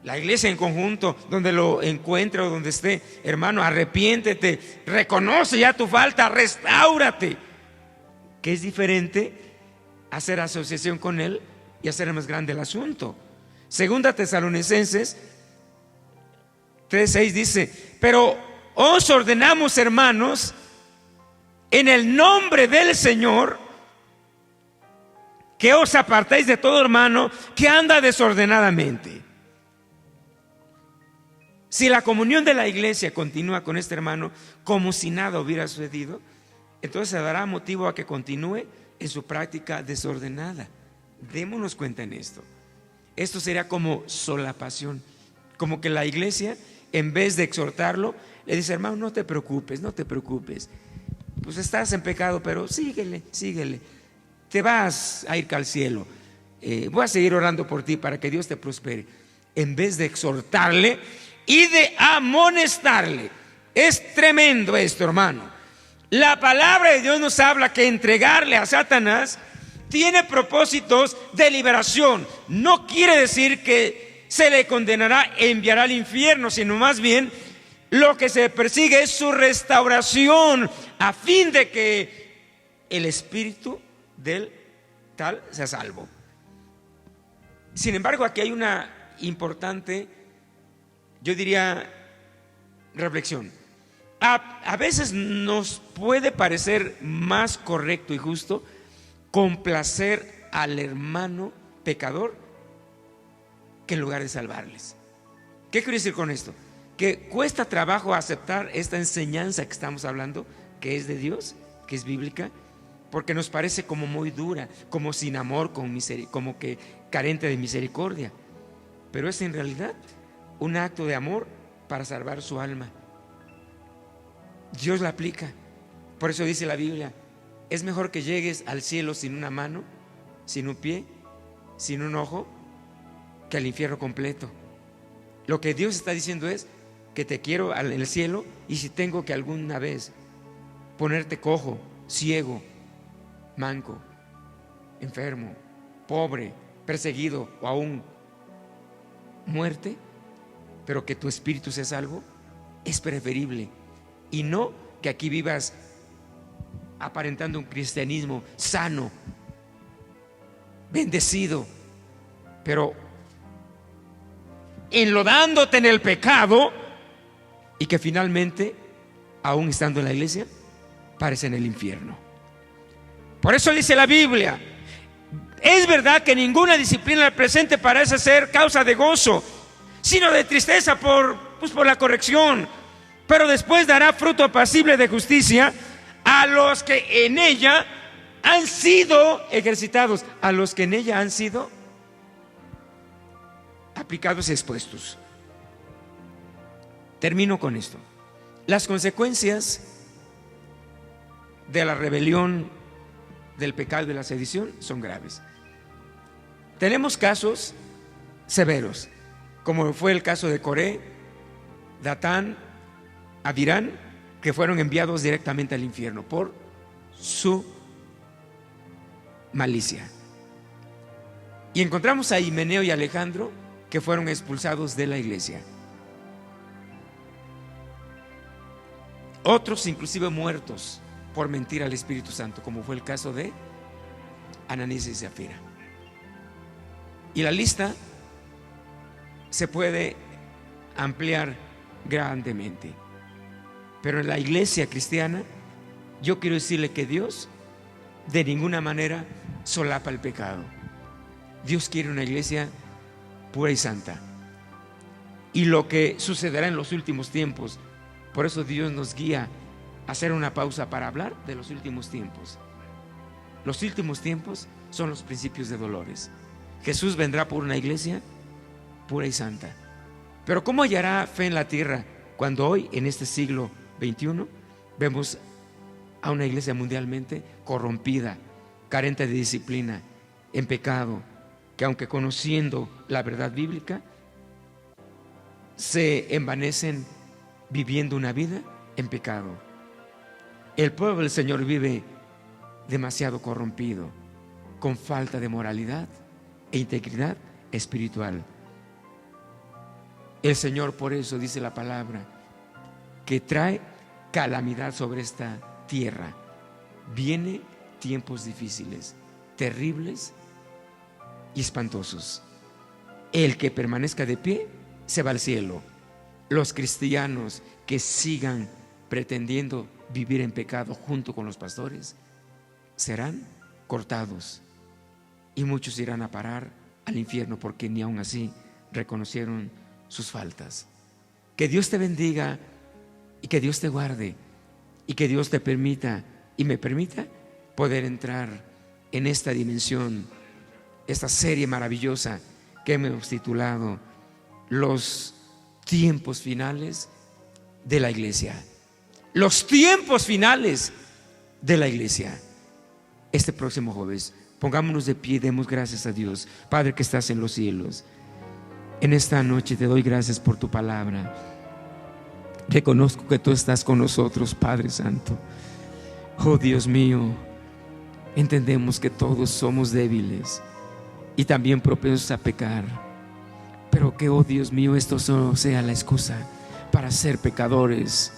La iglesia en conjunto, donde lo encuentre o donde esté: hermano, arrepiéntete, reconoce ya tu falta, restáurate. Que es diferente hacer asociación con él y hacer más grande el asunto. Segunda Tesalonicenses 3:6 dice: pero os ordenamos, hermanos, en el nombre del Señor, que os apartéis de todo hermano que anda desordenadamente. Si la comunión de la iglesia continúa con este hermano como si nada hubiera sucedido, entonces se dará motivo a que continúe en su práctica desordenada. Démonos cuenta en esto. Esto sería como solapación, como que la iglesia, en vez de exhortarlo, le dice: hermano, no te preocupes, pues estás en pecado, pero síguele, te vas a ir al cielo, voy a seguir orando por ti para que Dios te prospere. En vez de exhortarle y de amonestarle. Es tremendo esto, hermano. La palabra de Dios nos habla que entregarle a Satanás tiene propósitos de liberación. No quiere decir que se le condenará e enviará al infierno, sino más bien lo que se persigue es su restauración, a fin de que el espíritu del tal sea salvo. Sin embargo, aquí hay una importante, yo diría, reflexión. A veces nos puede parecer más correcto y justo complacer al hermano pecador que en lugar de salvarles. ¿Qué quiero decir con esto? Que cuesta trabajo aceptar esta enseñanza que estamos hablando, que es de Dios, que es bíblica, porque nos parece como muy dura, como sin amor, como que carente de misericordia. Pero es en realidad un acto de amor para salvar su alma. Dios la aplica. Por eso dice la Biblia: es mejor que llegues al cielo sin una mano, sin un pie, sin un ojo, que al infierno completo. Lo que Dios está diciendo es que te quiero en el cielo, y si tengo que alguna vez ponerte cojo, ciego, manco, enfermo, pobre, perseguido o aún muerte, pero que tu espíritu sea salvo, es preferible. Y no que aquí vivas aparentando un cristianismo sano, bendecido, pero enlodándote en el pecado y que finalmente, aún estando en la iglesia, parecen el infierno. Por eso dice la Biblia: es verdad que ninguna disciplina al presente parece ser causa de gozo, sino de tristeza por la corrección, pero después dará fruto apacible de justicia a los que en ella han sido ejercitados, a los que en ella han sido aplicados y expuestos. Termino con esto. Las consecuencias de la rebelión, del pecado y de la sedición son graves. Tenemos casos severos, como fue el caso de Coré, Datán, Abirán, que fueron enviados directamente al infierno por su malicia. Y encontramos a Himeneo y Alejandro, que fueron expulsados de la iglesia. Otros inclusive muertos por mentir al Espíritu Santo, como fue el caso de Ananías y Zafira. Y la lista se puede ampliar grandemente. Pero en la iglesia cristiana, yo quiero decirle que Dios de ninguna manera solapa el pecado. Dios quiere una iglesia pura y santa. Y lo que sucederá en los últimos tiempos, por eso Dios nos guía a hacer una pausa para hablar de los últimos tiempos. Los últimos tiempos son los principios de dolores. Jesús vendrá por una iglesia pura y santa. Pero ¿cómo hallará fe en la tierra cuando hoy, en este siglo XXI, vemos a una iglesia mundialmente corrompida, carente de disciplina, en pecado, que aunque conociendo la verdad bíblica, se envanecen viviendo una vida en pecado? El pueblo del Señor vive demasiado corrompido, con falta de moralidad e integridad espiritual. El Señor, por eso dice la palabra, que trae calamidad sobre esta tierra. Viene tiempos difíciles, terribles y espantosos. El que permanezca de pie se va al cielo. Los cristianos que sigan pretendiendo vivir en pecado junto con los pastores serán cortados, y muchos irán a parar al infierno, porque ni aun así reconocieron sus faltas. Que Dios te bendiga y que Dios te guarde, y que Dios te permita y me permita poder entrar en esta dimensión, esta serie maravillosa que hemos titulado Los tiempos finales de la iglesia. Los tiempos finales de la iglesia. Este próximo jueves, pongámonos de pie y demos gracias a Dios. Padre que estás en los cielos, en esta noche te doy gracias por tu palabra. Reconozco que tú estás con nosotros, Padre Santo. Oh Dios mío, entendemos que todos somos débiles y también propensos a pecar, pero que, oh Dios mío, esto solo sea la excusa para ser pecadores,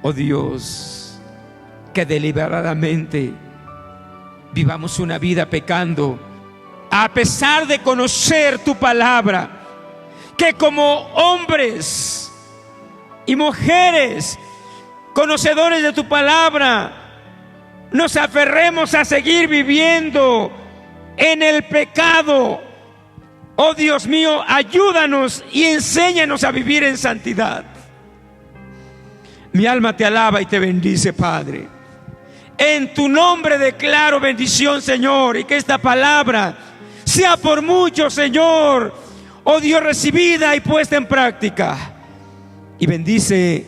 oh Dios, que deliberadamente vivamos una vida pecando, a pesar de conocer tu palabra. Que como hombres y mujeres conocedores de tu palabra, nos aferremos a seguir viviendo en el pecado. Oh Dios mío, ayúdanos y enséñanos a vivir en santidad. Mi alma te alaba y te bendice, Padre. En tu nombre declaro bendición, Señor, y que esta palabra sea por muchos, Señor, oh Dios, recibida y puesta en práctica. Y bendice,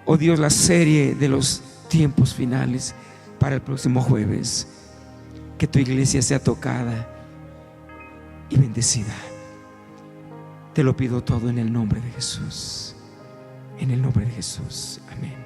oh Dios, la serie de los tiempos finales para el próximo jueves. Que tu iglesia sea tocada y bendecida. Te lo pido todo en el nombre de Jesús. En el nombre de Jesús. Amén.